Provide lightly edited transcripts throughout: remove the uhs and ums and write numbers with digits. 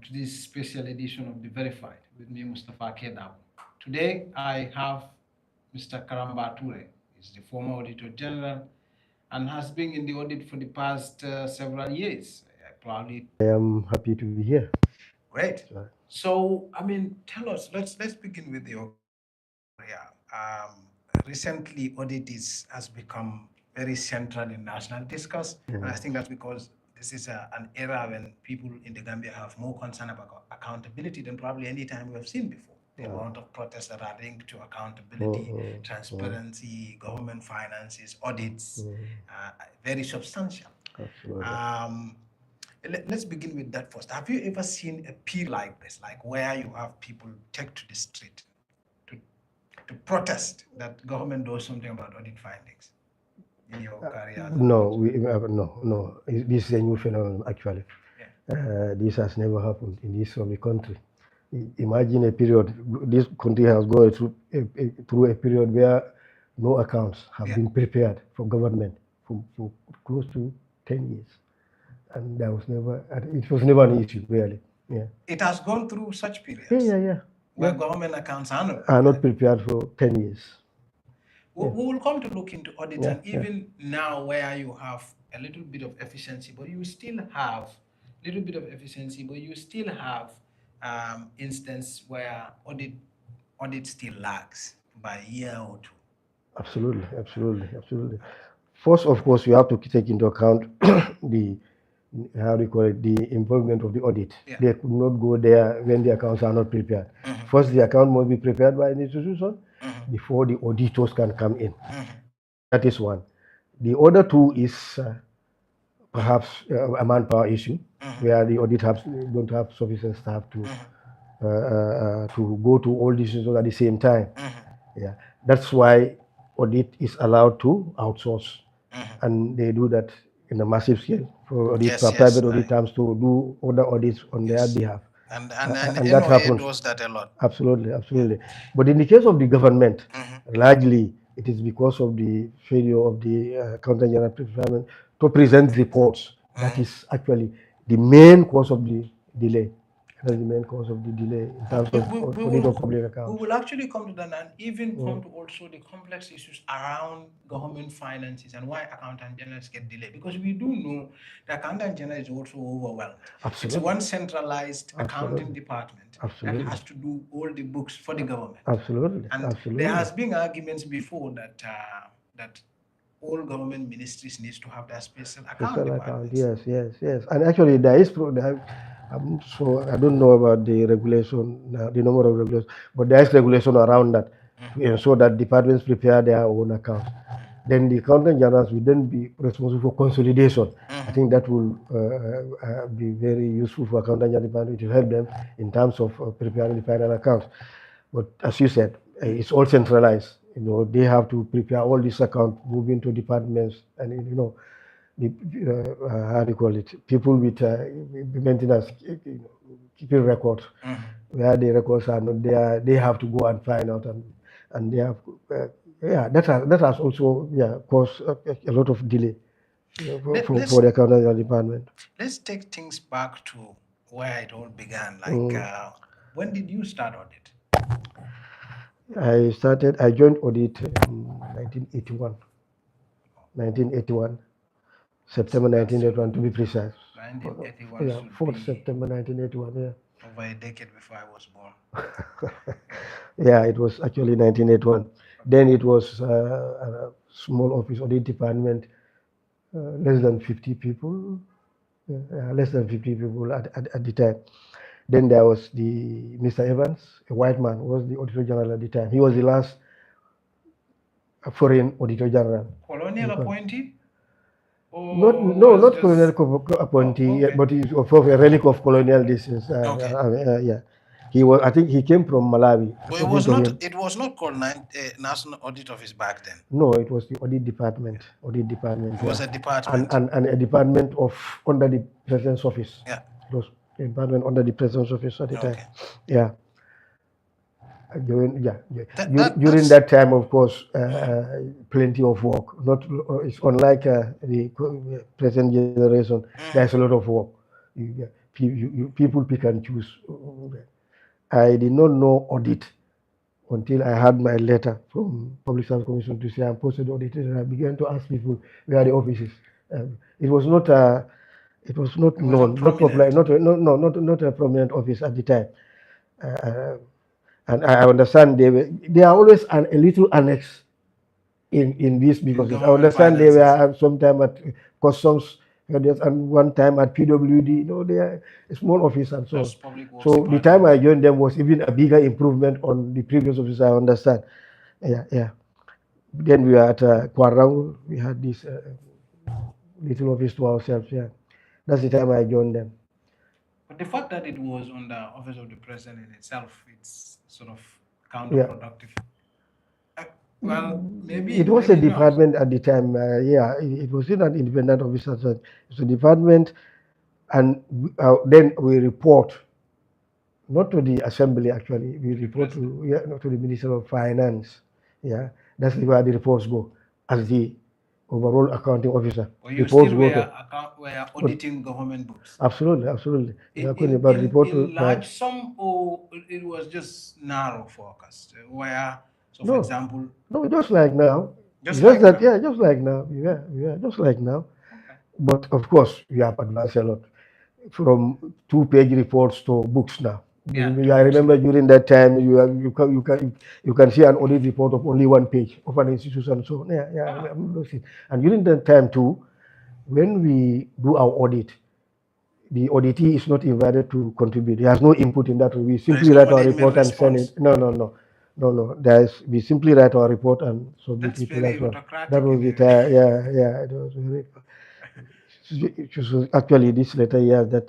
to this special edition of The Verified with me, Mustafa Kedab. Today, I have Mr. Karamba Ture. He's the former Auditor General and has been in the audit for the past several years. I am happy to be here. Great. So, tell us, let's begin with your career. Recently, audit has become very central in national discourse. And I think that's because this is an era when people in the Gambia have more concern about accountability than probably any time we have seen before. The amount of protests that are linked to accountability, transparency, government finances, audits, very substantial. Let's begin with that first. Have you ever seen a period like this, like where you have people take to the street to protest that government does something about audit findings in your career? No. This is a new phenomenon, actually. This has never happened in this of the country. Imagine a period, this country has gone through a period where no accounts have been prepared for government for close to 10 years. And it was never an issue, really. It has gone through such periods? Where government accounts are not prepared for 10 years. We will come to look into audits, and even now where you have a little bit of efficiency, but you still have instance where audit still lags by a year or two. Absolutely. First, of course, you have to take into account the involvement of the audit. They could not go there when the accounts are not prepared. First, the account must be prepared by an institution before the auditors can come in. That is one. The other two is perhaps a manpower issue, where the audit don't have sufficient staff to go to all these institutions at the same time. That's why audit is allowed to outsource, and they do that in a massive scale for private audit firms to do other audits on their behalf. And that happens. Does that a lot. Absolutely. But in the case of the government, largely it is because of the failure of the accountant general department to present reports. That is actually the main cause of the delay. That's the main cause of the delay in terms of audit of public accounts. We will actually come to that and even come to also the complex issues around government finances and why accountant generals get delayed. Because we do know the accountant general is also overwhelmed. It's one centralized accounting department that has to do all the books for the government. And there has been arguments before that all government ministries needs to have their special account. Yes. And actually there is so I don't know about the regulation, the number of regulations, but there is regulation around that to ensure that departments prepare their own accounts. Then the accountant generals will then be responsible for consolidation. I think that will be very useful for accountant general department to help them in terms of preparing the final accounts. But as you said, it's all centralized. They have to prepare all these accounts, move into departments, and how do you call it? People with maintenance, keeping records, where the records are not there, they have to go and find out, and they have, that has also caused a lot of delay for the accounting department. Let's take things back to where it all began. Like, when did you start audit? I joined audit in 1981. September 1981 to be precise. 1981. 4th September 1981, Over a decade before I was born. It was actually 1981. Then it was a small office audit department, less than 50 people. Less than 50 people at the time. Then there was Mr. Evans, a white man, was the Auditor General at the time. He was the last foreign Auditor General. Colonial appointee? Not colonial appointee, but he's of a relic of colonial distance. He was. I think he came from Malawi. But it was not called National Audit Office back then. No, it was the audit department. It was a department, and a department under the President's office. It was a department under the President's office at the time. During that time, of course, plenty of work. It's unlike the present generation. There's a lot of work. people pick and choose. I did not know audit until I had my letter from Public Service Commission to say I'm posted auditor, and I began to ask people where the office is. It was not It was not known, not popular, prominent. not a prominent office at the time. Uh, and I understand they are always a little annex in this In because I government understand they finances. were sometime at customs and one time at PWD. They are a small office and so on. Just public works So the time department. I joined them was even a bigger improvement on the previous office. I understand. Yeah, yeah. Then we were at Kwarang. We had this little office to ourselves. Yeah, that's the time I joined them. But the fact that it was on the office of the president in itself, it's sort of Yeah. counterproductive. Well, It maybe was a maybe not. department at the time. Yeah, it was not an independent officer. So it's a department, and then we report not to the assembly actually. We To the report president. not to the Minister of Finance. Yeah, that's where the reports go as the overall accounting officer. Or you Reports still go to were but auditing government books. absolutely, absolutely. We are In talking in about in, report to in my large sum, or it was just narrow focus. Where, so for no, example, no, just like now. just Just like that, now. yeah, just like now. Yeah, just like now. Okay. But of course, we have advanced a lot from two-page reports to books now. Yeah, to I books now. remember during that time, you can see an audit report of only one page of an institution. So yeah, Ah, and during that time too, when we do our audit, the auditee is not invited to contribute. He has no input in that. We there is simply no write our management report and send response. it. No. We simply write our report and submit That's it to that very one. That autocratic was in the a way. time. Yeah. It was very. It was actually this later years that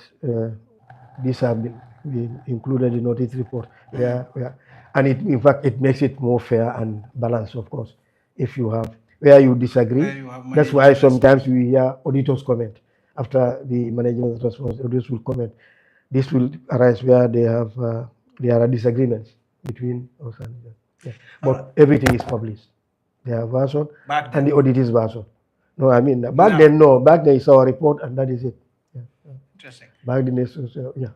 these have been included in audit report. Mm. And in fact, it makes it more fair and balanced, of course. If you have where you disagree, Where you have that's why management sometimes response. we hear auditors comment after the management response. Auditors will comment. This will arise where there are disagreements between us and them. Yeah. All right. But everything is published. Their version Back and then. the auditor's version. No, I mean back Now, then no. Back then it's our report and that is it. Yeah. interesting. Back then yeah.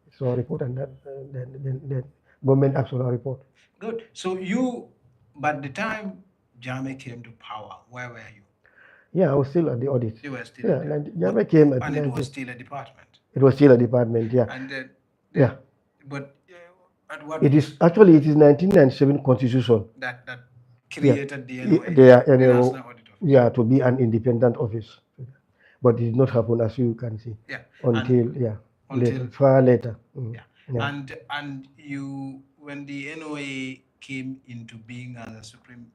It's our report and then government acts on our report. Good. So you, by the time Jammeh came to power, where were you? Yeah, I was still at the audit. You were still Yeah, at the, but Jammeh came at and it was 19. still a department. It was still a department. Yeah, And yeah. but at what It is 1997 constitution. that Yeah, created the NOA, they are the National Audit Office. yeah to be an independent office, but it did not happen as you can see Yeah, and until until later, far later. yeah, Yeah. and you, when the NOA came into being as a Supreme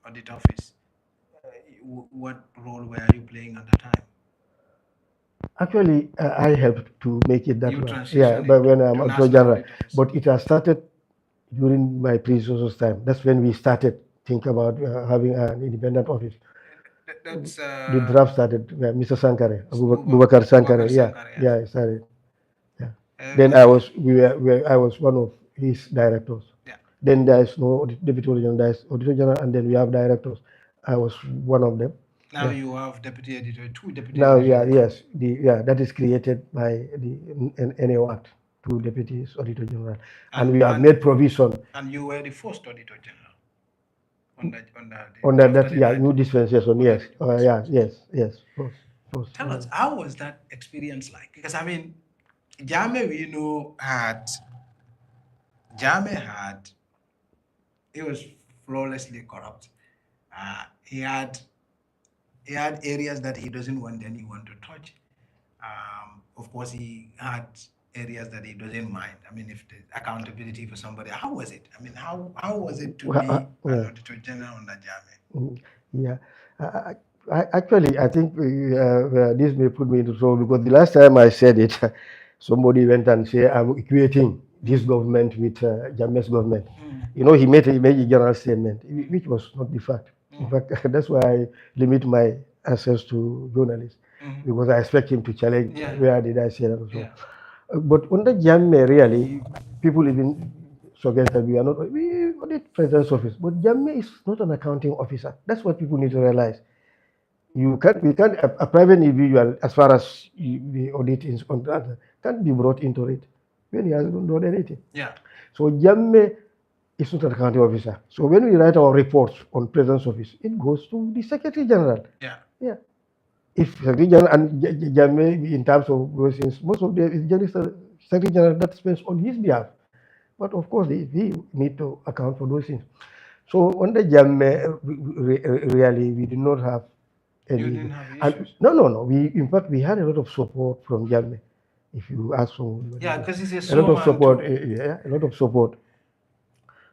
Audit Office, what role were you playing at the time? Actually, I helped to make it that You way. Yeah, transitioned but into when I'm to Auditor National General, Audit Office. but it has started during my predecessor's time. That's when we started think about having an independent office. That's The draft started. Mr. Sankare, Bubakar Sankare. Bubakar Yeah, Sankar, yes. yeah, it started. Yeah. Then Uh, I was one of his directors. yeah. Then there is no deputy auditor general, there is auditor general, and then we have directors. I was one of them. Now Yeah. you have deputy editor, two deputy Now, editors. yes, that is created by the NAO Act, two deputies auditor general, and we have made provision and you were the first auditor general on that. after the New dispensation. under Yes, the dispensation. yes. First, Tell us, how was that experience like? Because I mean, Jammeh, we know Jammeh had, he was flawlessly corrupt. He had areas that he doesn't want anyone to touch. Of course, he had areas that he doesn't mind. I mean, if the accountability for somebody, how was it? I mean, how was it to be an yeah. auditor general under Jammeh? Yeah. Actually, I think this may put me into trouble because the last time I said it, somebody went and said, I'm equating this government with Jammeh's government. He made a general statement, which was not the fact. In fact, that's why I limit my access to journalists because I expect him to challenge where did I say that also. Yeah. But under Jammeh, really, people even suggest that we audit president's office. But Jammeh is not an accounting officer. That's what people need to realize. we can't, a private individual, as far as the audit is on that, can't be brought into it when he hasn't done anything. Yeah. So Jammeh is not an accounting officer. So when we write our reports on President's office, it goes to the Secretary General. Yeah. Yeah. If Secretary General and Jammeh, in terms of those things, most of them is just Secretary General that spends on his behalf. But of course, we need to account for those things. So under Jammeh, really, we did not have any. You didn't have And issues. no. In fact, we had a lot of support from Jammeh. If you ask someone, Yeah, because he's a lot of support. Yeah, a lot of support.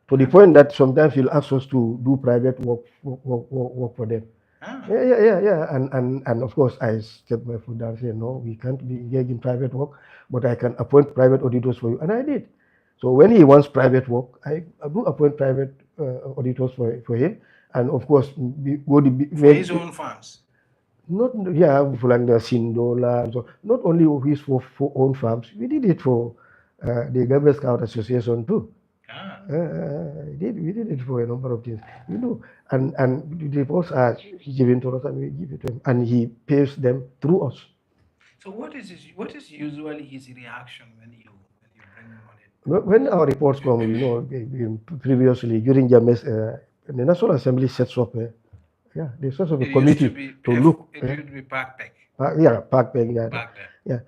To the point that sometimes he'll ask us to do private work for them. Ah. Yeah. And of course, I stepped my foot down and said, no, we can't be engaged in private work, but I can appoint private auditors for you. And I did. So when he wants private work, I do appoint private auditors for him. And of course, for his own farms. Not, yeah, for like the Sindola, so not only his for own farms, we did it for the Gambia Scout Association too. Ah. We did it for a number of things. You know, and the reports are given to us and we give it to him, and he pays them through us. So what is usually his reaction when you bring him on it? When our reports come, you know, previously during Jammeh's, the National Assembly sets up they set up a committee to look. It used to be backpack Park Bank, back then.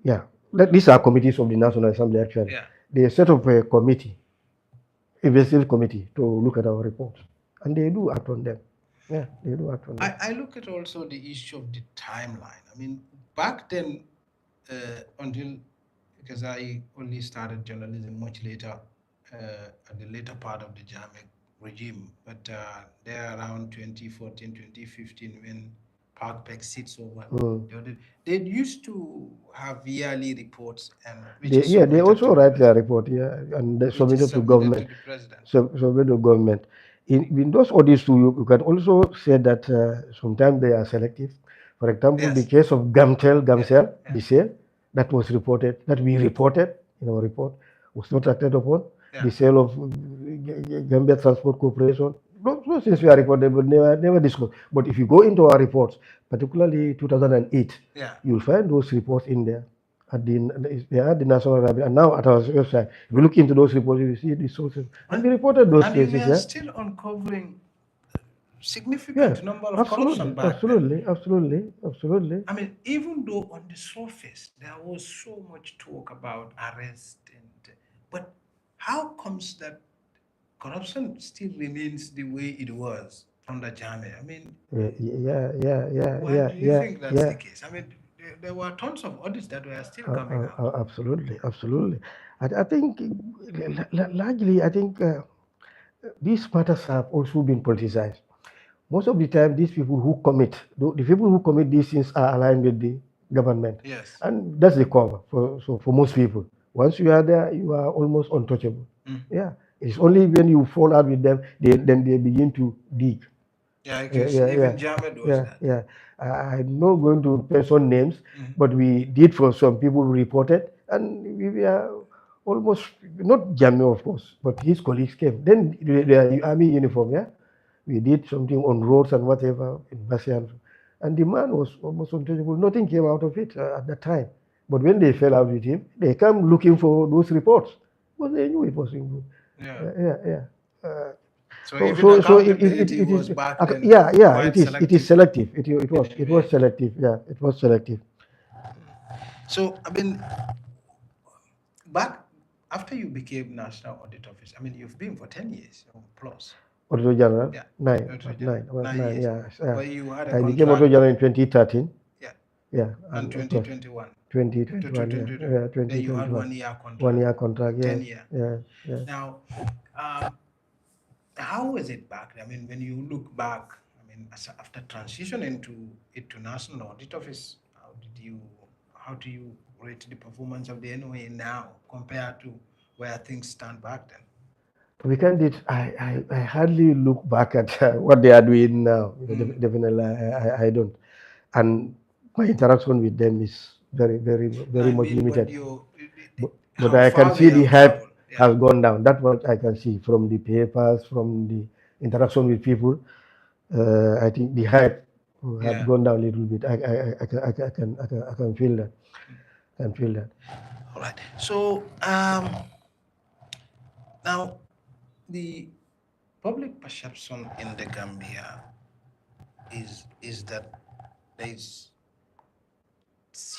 yeah. These are committees of the National Assembly actually. Yeah. They set up a committee, investigative committee, to look at our reports, and they do act on them. Yeah, they do act on them. I look at also the issue of the timeline. I mean, back then, until because I only started journalism much later, at the later part of the Jammeh regime, but there around 2014, 2015, when Park Peck sits over, the audit, they used to have yearly reports, and They also write their report, and they submit it to government. to the president. Submit to government. In those audits too, you can also say that sometimes they are selective. For example, the Yes. case of Gamcel, Yeah. the sale that we reported in our report, was not acted upon. Yeah. The sale of Gambia Transport Corporation, those things were reported but never disclosed. But if you go into our reports, particularly 2008, Yeah. you'll find those reports in there. They are the National Library, and now at our website, if you look into those reports, you see the sources, and we reported those And you cases. are still uncovering significant number of corruption back then. Absolutely. I mean, even though on the surface there was so much talk about arrest, but how comes that corruption still remains the way it was under Jammeh? I mean, why do you think that's the case? I mean, there were tons of audits that were still coming out. Absolutely. I think largely, I think these matters have also been politicized. Most of the time, these people who commit, the people who commit these things are aligned with the government. Yes. And that's the cover for most people. Once you are there, you are almost untouchable. Yeah. It's only when you fall out with them, then they begin to dig. Yeah, because even Jammeh does that. Yeah. I'm not going to mention names, Mhm. but we did for some people who reported, and we were almost, not Jammeh, of course, but his colleagues came. Then they are army uniform, yeah. We did something on roads and whatever in Basian, and the man was almost untouchable. Nothing came out of it at that time. But when they fell out with him, they come looking for those reports, because they knew it was good. Yeah. So So, even so, so accountability it was is, back then it is selective. selective. It was way. selective. Yeah, it was selective. So, I mean, back after you became National Audit Office, I mean, you've been for 10 years or plus. Auditor General, Yeah. nine, Auditor nine, General, 9 nine, years. yeah. Where you had a I became Auditor contract. General in 2013. Yeah. Yeah, And of course, 2021. 2021. Yeah, Then you had 2021. 1 year contract. 1 year contract. 10 Yes, year. yeah. Now, how was it back? I mean, when you look back, I mean, after transitioning to National Audit Office, how do you rate the performance of the NOA now compared to where things stand back then? We can't. I hardly look back at what they are doing now. Definitely, I don't. And my interaction with them is very much limited. But how I can far see they the have hype traveled. Yeah. has gone down. That's what I can see from the papers, from the interaction with people. I think the hype have gone down a little bit. I can feel that. Can feel that. All right. So now the public perception in the Gambia is that there is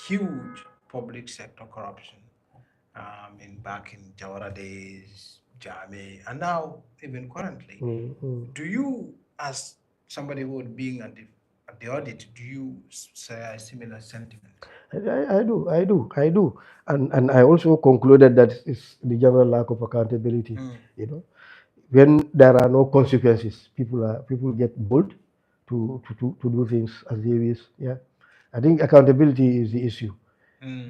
huge public sector corruption. In back in Jawara days, Jammeh, and now even currently. Do you, as somebody who would being at the audit, do you share a similar sentiment? I do, and I also concluded that it's the general lack of accountability. You know, when there are no consequences, people get bold to do things as they wish. Yeah, I think accountability is the issue.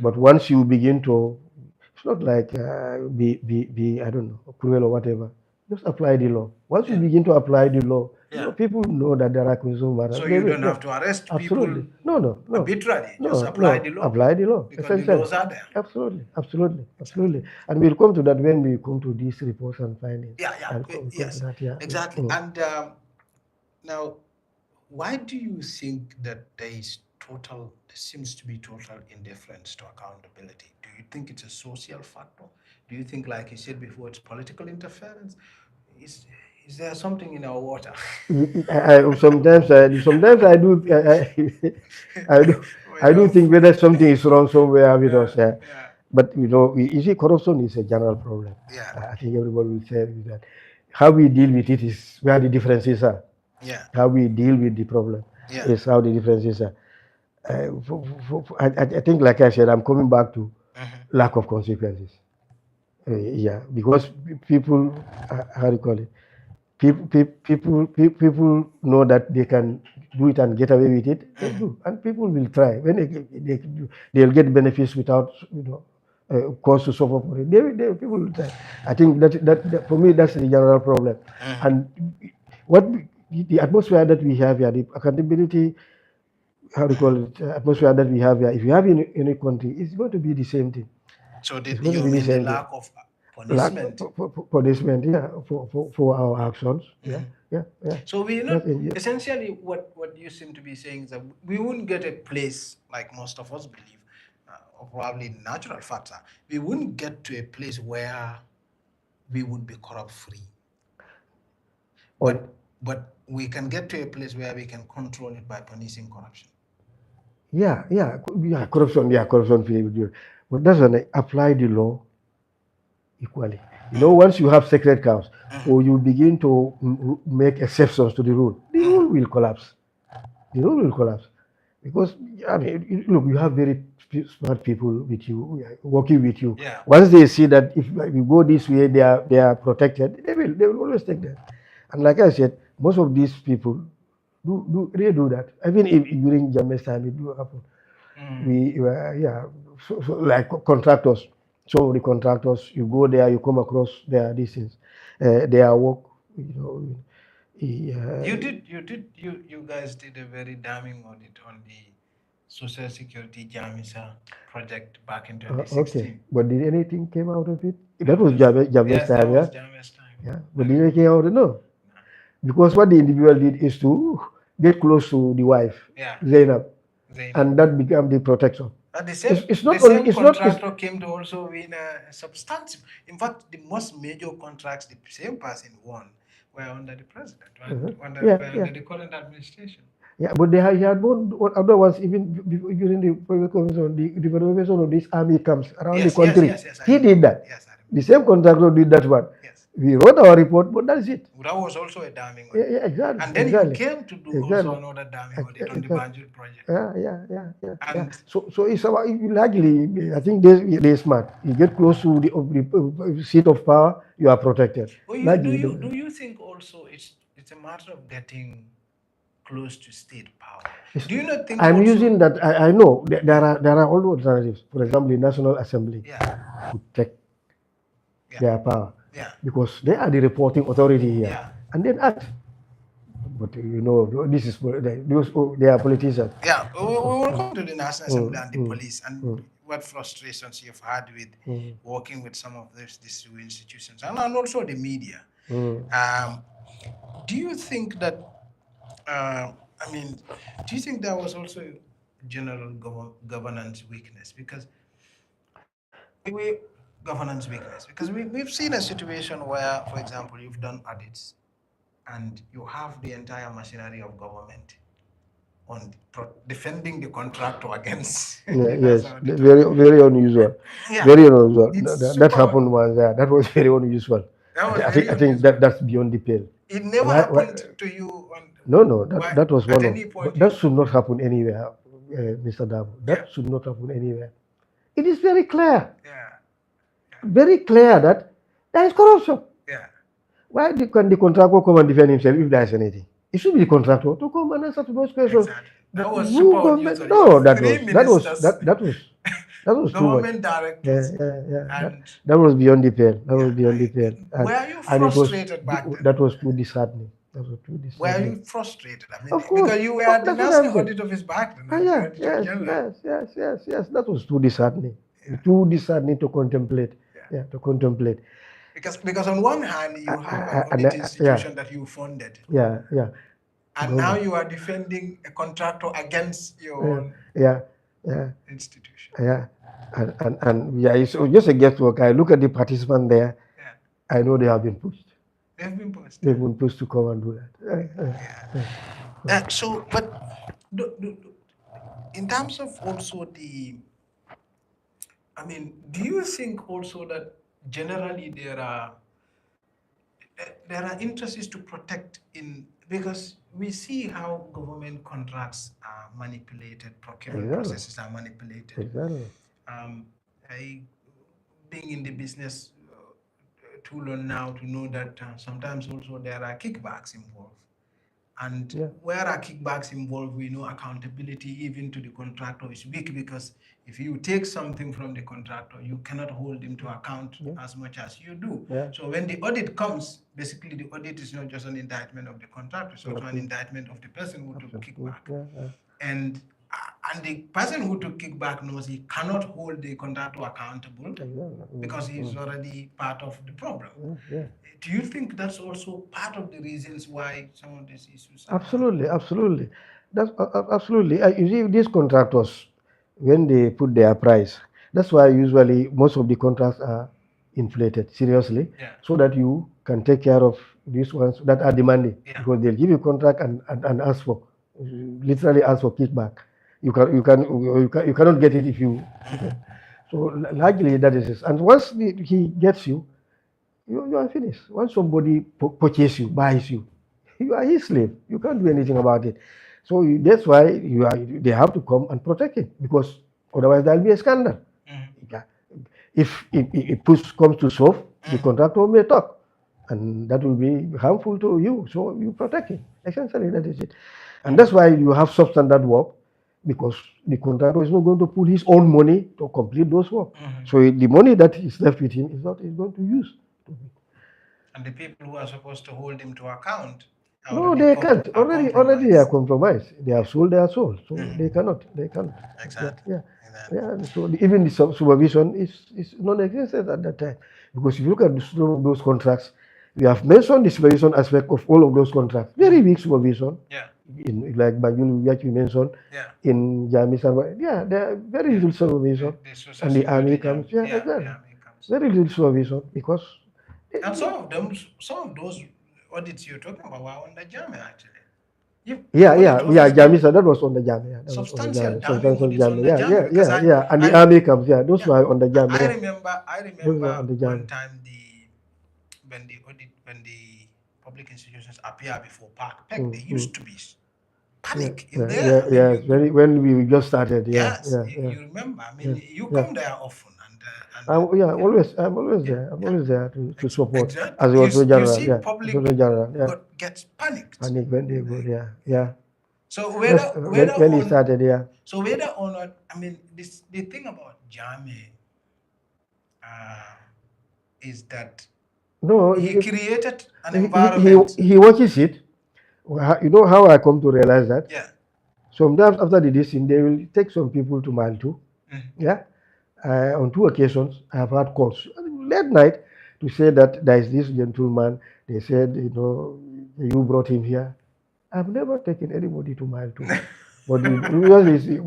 But once you begin to, it's not like be I don't know, cruel or whatever. Just apply the law. Once you begin to apply the law, people know that there are consumer matters. So you don't have to arrest absolutely. people No. arbitrarily. Just apply the law. Apply the law. Because Essentially. the laws are there. Absolutely. And we'll come to that when we come to these reports and findings. Yes, exactly. And now, why do you think that there seems to be total indifference to accountability? Do you think it's a social factor? Do you think, like you said before, it's political interference? Is there something in our water? Sometimes I do I do think whether something is wrong somewhere with us. But you see, corruption is a general problem. I think everybody will say that. How we deal with it is where the differences are. How we deal with the problem is how the differences are. I think, like I said, I'm coming back to lack of consequences. Because people, how do you call it? People know that they can do it and get away with it. They do, and people will try. When they'll get benefits without cause to suffer for it. People will try. I think that for me that's the general problem. And what the atmosphere that we have here, the accountability, how do you call it, atmosphere that we have here, if you have in any country, it's going to be the same thing. So you mean the lack of punishment? Punishment, for our actions. So we essentially what you seem to be saying is that we wouldn't get a place like most of us believe, or probably natural factor. We wouldn't get to a place where we would be corrupt free. But we can get to a place where we can control it by punishing corruption. Corruption free. But that's when I apply the law equally. Once you have sacred cows, or you begin to make exceptions to the rule will collapse. The rule will collapse. Because, look, you have very smart people with you, working with you. Once they see that if we go this way, they are protected, they will always take that. And like I said, most of these people they do that. Even if during Jammeh's time, it do happen. So like contractors. So the contractors, you go there, you come across their things, their work. You guys did a very damning audit on the Social Security Jammeh project back in 2016. Okay, but did anything came out of it? That was Jammeh's time, that was Jammeh's time. But did anything out of it? No. Because what the individual did is to get close to the wife, Zainab. And that became the protection. The same contractor came to also win a substantive. In fact, the most major contracts the same person won were under the president, under the current administration. But he had won other ones even during the development of these army camps around the country. He did that. The same contractor did that one. We wrote our report, but that's it. That was also a damning audit. Exactly. And then you came to do also another damning audit on the Banjul project. And so it's about, likely, I think they're smart. You get close to the seat of power, you are protected. Do you think also it's a matter of getting close to state power? Do you not think I'm using that? I know there are all alternatives. For example, the National Assembly to take their power. Because they are the reporting authority here, and then act. But this is they are politicians. We will come to the National Assembly and the police and what frustrations you've had with working with some of these institutions and also the media. Do you think that I mean, do you think there was also general governance weakness? Because we governance weakness because we've seen a situation where, for example, you've done audits and you have the entire machinery of government on defending the contractor against Yeah, the yes, national auditor. very unusual, Yeah, very unusual. it's That super. happened once. Yeah, that was very unusual. That was I very think unusual. that's beyond the pale. It never Why, happened to you on no, no, why that was at one of, any point but that you. should not happen anywhere, Mr. Dabo. Yeah, That should not happen anywhere. It is very clear, yeah, very clear that there is corruption. yeah, Can the contractor come and defend himself if there is anything? It should be the contractor to come and answer to those questions. exactly. That But was super you government, unusual. You have no, three ministers, that was too much. government Yeah, directors, yeah, yeah. and That was beyond the pale. That yeah, was beyond the pale, were you and it was frustrated back then? that was too disheartening. That was too Were disheartening. you frustrated? I mean, Of course, because you were at the that's what I'm National saying. Audit Office back then, Ah, and the yeah, Auditor yes, General. yes, yes, yes, yes. That was too disheartening. Yeah, Too disheartening to contemplate. yeah. Yeah, to contemplate. Because on one hand you have an And audit yeah, institution that you funded, yeah. and now Government. you are defending a contractor against your Yeah, own yeah, yeah. institution. Yeah, and yeah, it's just a guesswork. I look at the participants there. Yeah, I know they have been pushed. they've been posted. They've been pushed to come and do that. Yeah. So, but in terms of also the, I mean, do you think also that generally there are interests to protect in because we see how government contracts are manipulated, procurement Exactly, processes are manipulated. exactly. Um, I, being in the business too long now to know that sometimes also there are kickbacks involved. And Yeah, where are kickbacks involved, we know accountability even to the contractor is weak because if you take something from the contractor, you cannot hold him to account yeah, as much as you do. yeah. So when the audit comes, basically the audit is not just an indictment of the contractor, it's also an Absolutely, indictment of the person who took absolutely. kickback. Yeah, yeah, And the person who took kickback knows he cannot hold the contractor accountable exactly. because he's already part of the problem. Yeah. Do you think that's also part of the reasons why some of these issues are going? Absolutely, absolutely. That's absolutely. You see, these contractors, when they put their price, that's why usually most of the contracts are inflated seriously, Yeah, so that you can take care of these ones that are demanding, yeah, because they'll give you contract and ask for, literally ask for kickback. You cannot get it if you. So largely that is it. And once he gets you, you are finished. Once somebody purchases you, buys you, you are his slave. You can't do anything about it. So that's why they have to come and protect it, because otherwise there'll be a scandal. Yeah. If push comes to shove, the contractor may talk, and that will be harmful to you. So you protect it. Essentially, that is it. And that's why you have substandard work, because the contractor is not going to put his own money to complete those work. So the money that is left with him is going to use. and the people who are supposed to hold him to account are No, already they can't. Already they are compromised. compromised. They have sold their soul, so they cannot. They can't. Yeah, Exactly. yeah, Exactly. yeah. So even the supervision is non-existent at that time, because if you look at some of those contracts, we have mentioned the supervision aspect of all of those contracts. Very weak supervision, Yeah. in like Bajul, which you mentioned, Yeah. in Jammeh, yeah, there are very little supervision, The social and the army security jam. comes. Yeah, Yeah. exactly. Yeah. It comes. Very little supervision because. And some of those audits you're talking about were on the Jammeh actually. If the Yeah, audit yeah. office Jamie did said that was on the Jamie. Yeah, that was on the substantial Jamie. damning Substantial audits on Jamie. the Yeah, Jammeh yeah, because yeah, yeah. And the I army comes. Yeah, those yeah, were on the Jamie. I Yeah, remember I those were remember on the one Jamie. time when the public institutions appear before PAC, there used to be Yeah, panic in yeah, there. yeah, I mean, yes. you could Very when we just started. Yeah, yes, yeah, yeah, you remember. I yeah, mean, you yeah. come there often and Yeah, yeah, always. I'm always yeah, there. I'm yeah. always there to support Exactly. as the Auditor You General. see, Yeah, public Auditor General. Yeah, gets panicked. and when they go there. Yeah, So that's when he started. Yeah. whether or not, I mean, the thing about Jammeh uh, is that No, he created an he, environment. he watches it. You know how I come to realize that? Yeah. Sometimes after the dissing, they will take some people to Mile 2. Yeah. On 2 occasions, I have had calls late night to say that there is this gentleman. They said, you brought him here. I've never taken anybody to mile two. But usually,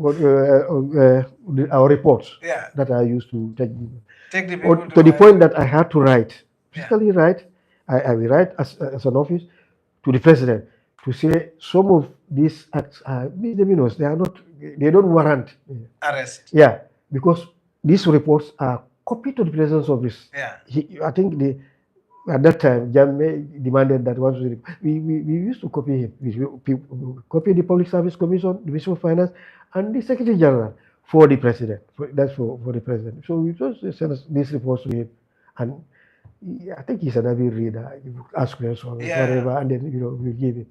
our reports Yeah. that I used to take people. Take the Or people to to the mile point two. that I had to write, Yeah. physically write, I will write as an office to the president to say some of these acts are misdemeanors. They don't warrant. Arrest. Yeah, because these reports are copied to the president's office. Yeah. I think at that time, Jammeh demanded that once we used to copy him. We copy the Public Service Commission, the Ministry of Finance, and the Secretary General for the president. That's for the president. So we just send these reports to him, and I think he's an avid reader. You ask questions, Yeah. whatever, and then we give him.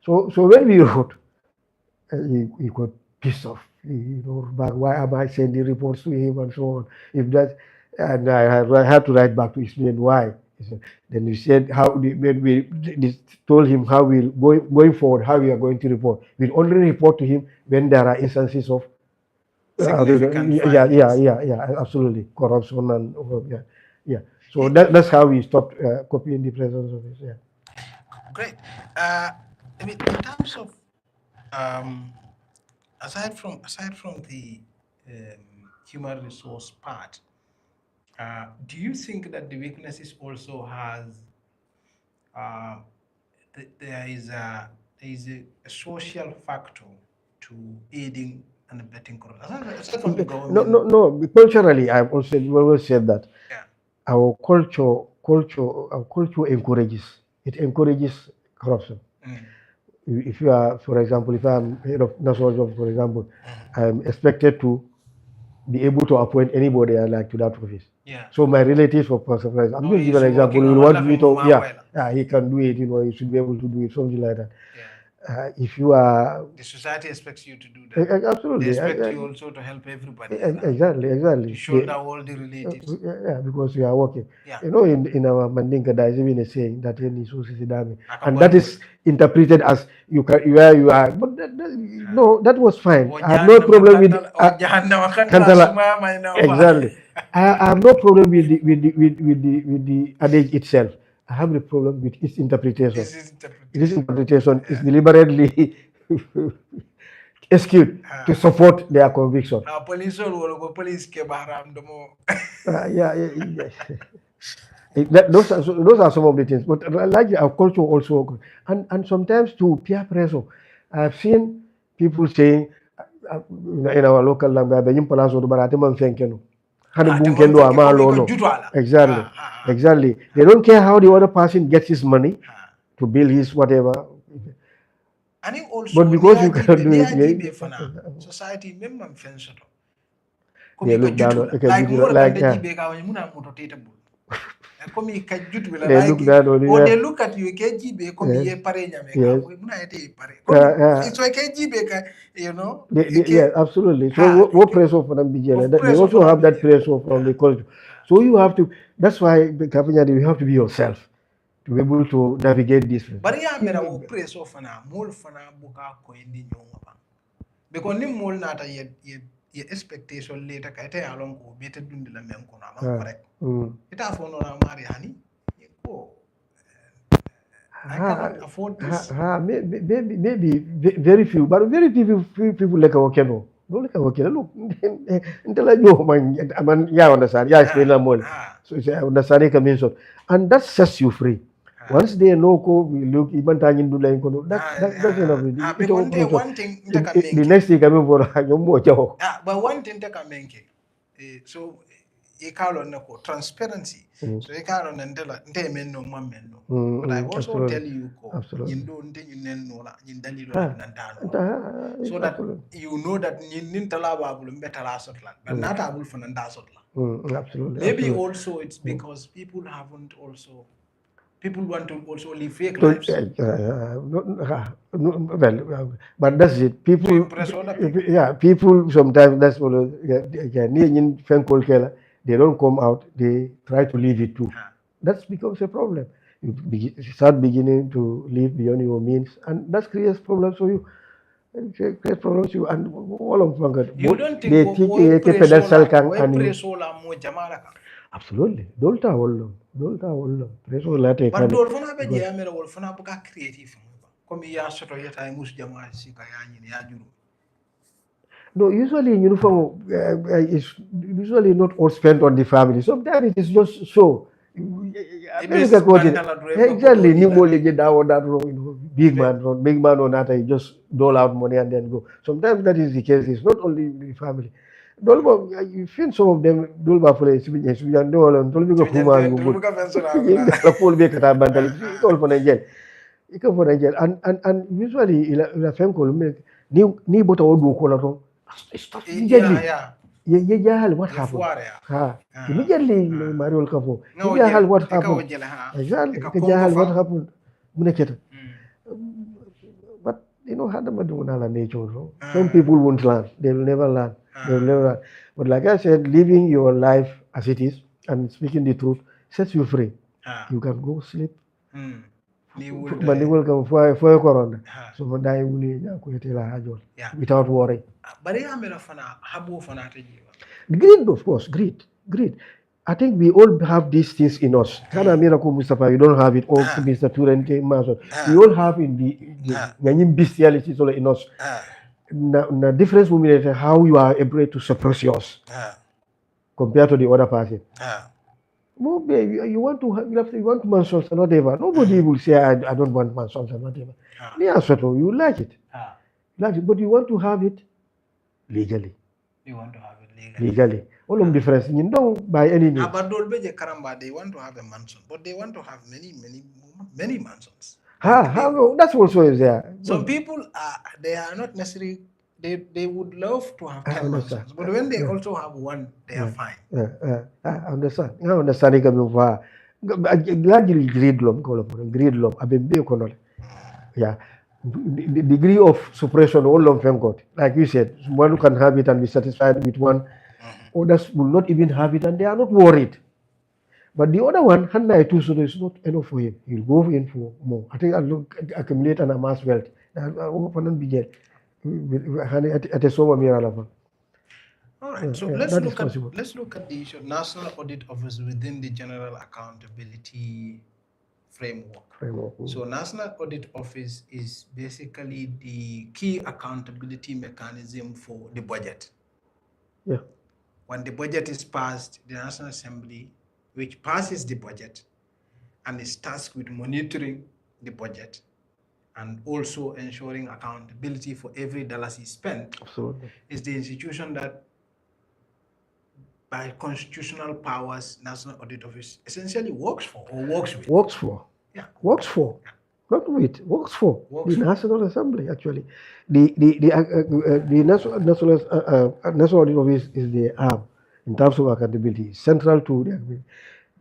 So when we wrote, he got pissed off. He wrote back, why am I sending reports to him and so on? If that, and I had to write back to explain why. He said, then we said when we told him how going forward, how we are going to report. We'll only report to him when there are instances of Significant yeah, absolutely, corruption and yeah. So that's how we stopped copying the president's office. Yeah. Great. I mean, in terms of aside from the human resource part, do you think that the weaknesses also has uh, there is a social factor to aiding and abetting corruption aside from the government? No. Culturally, I've also always said that Yeah. our culture encourages corruption. Mm. If you are, for example, if I'm head of national job, for example, I'm expected to be able to appoint anybody I like to that office. Yeah. So my relatives, for surprise, I'm Oh, just he's give an example. working You on want Latin me to, Mawela. he can do it. He should be able to do it, something like that. Yeah. If you are The society expects you to do that. They absolutely expect you also to help everybody around, exactly. to shoulder all the relatives. Yeah, because you are working. Yeah. In our Mandinka, there is even a saying that any society dami, and Akabondu. that is interpreted as where you are. But no, that was fine. I have no problem with Kantala. Exactly. I have no problem with the adage itself. I have a problem with its interpretation. This is This interpretation. interpretation is deliberately skewed to support their conviction. Police will go police ke baharam domo. Yeah. Those are some of the things. But like our culture also, and sometimes to peer pressure. I've seen people saying in our local language, "Benyim palaso do barate man fenkeno." Exactly. Exactly. They don't care how the other person gets his money to build his whatever. And it also, But because you cannot do it, society member fensoto. they look down on Like more like than the jibe muna mototatable. Komi kajut wila they like look down on or you. they look at you kejibe komi ye pare nyame Yes. ka muna ete pare. It's like kejibe ka, you know. Yeah, absolutely. So what pressure for them begin? They also have that pressure from the culture. So you have to. That's why the company you have to be yourself to be able to navigate this. But yeah, mera wo pressure fana mol fana buka ko indi nyonga. Because ni mol nata ye expectation later ka ite along ko bete dundi la men kono am correct. Ita fo no na mari hani ko I cannot afford this. Maybe very few, but very few people like our Keno. Don't like our Keno. Look, until I know man, yeah, understand. Yeah, explain that more. So I understand it means so, and that sets you free. Once they know ko look even tangin do like kono. That's enough. One thing that can The next thing coming for your but one thing that can make so e kalo na ko transparency. So e kalo na ndela men no mammen no. But I also tell you ko yindo nte nyinen no la nyindali lo nandano. So that you know that nin tala babul mbetala sotlan. But not abul fananda sotlan. Absolutely. Maybe also it's because people want to also live fake lives. But that's it. People, people sometimes that's what they don't come out. They try to leave it too. That becomes a problem. You start beginning to live beyond your means, and that creates problems for you. It creates problems for you, and all of them. You don't think we absolutely. Don't hold them. But don't fana be jamera wol fana buka creative. No, usually uniform is usually not all spent on the family. Sometimes it is just so. Exactly, new money get down that road, big man on that, you just dole out money and then go. Sometimes that is the case. It's not only the family. Dolba, you feel some of them dolba for yes, we are no one. Dolby go kuma you good. La pol be kata bandali. It's all for Nigeria. It come for Nigeria. And usually ila fem ko ni bota odu ko la to. Stop immediately. Ye jahal what happened? Ha. Immediately Mario Kafo. Ye jahal what happened? Exactly. Ke jahal what happened? Muna keta. But you know, had la nature. Some people won't learn. They will never learn. They will never learn. But like I said, living your life as it is and speaking the truth sets you free. You can go sleep. But they will come for a corona. So when I will without worry. Greed, of course, greed. I think we all have these things in us. Kana miracle Mustafa, you don't have it. Or Mr. Turente Mason. We all have in the bestiality in us. The difference will be how you are able to suppress yours compared to the other person. No, baby, you want mansions and whatever. Nobody will say I don't want mansions and whatever. You like it. But you want to have it legally. You want to have it legally. Legally. All of difference. You don't by any means. But Karamba, they want to have a mansion, but they want to have many mansions. That's also is there. Some people they are not necessarily they would love to have 10 mansions, but when they also have one, they are fine. I understand. I understand. Largely greed law. I've been economic. Yeah. The degree of suppression all of them got. Like you said, one can have it and be satisfied with one. Others will not even have it and they are not worried. But the other one, Hanna too, so it's not enough for him. He'll go in for more. I think I'll accumulate and amass wealth. At a soma level. All right, so let's look at the issue of National Audit Office within the General Accountability framework. So National Audit Office is basically the key accountability mechanism for the budget. Yeah. When the budget is passed, the National Assembly, which passes the budget and is tasked with monitoring the budget and also ensuring accountability for every dollar is spent, is the institution that by constitutional powers, National Audit Office essentially works for or works with. Works for. Not with, works for the National Assembly actually. The National Audit Office is the arm in terms of accountability, central to the agreement.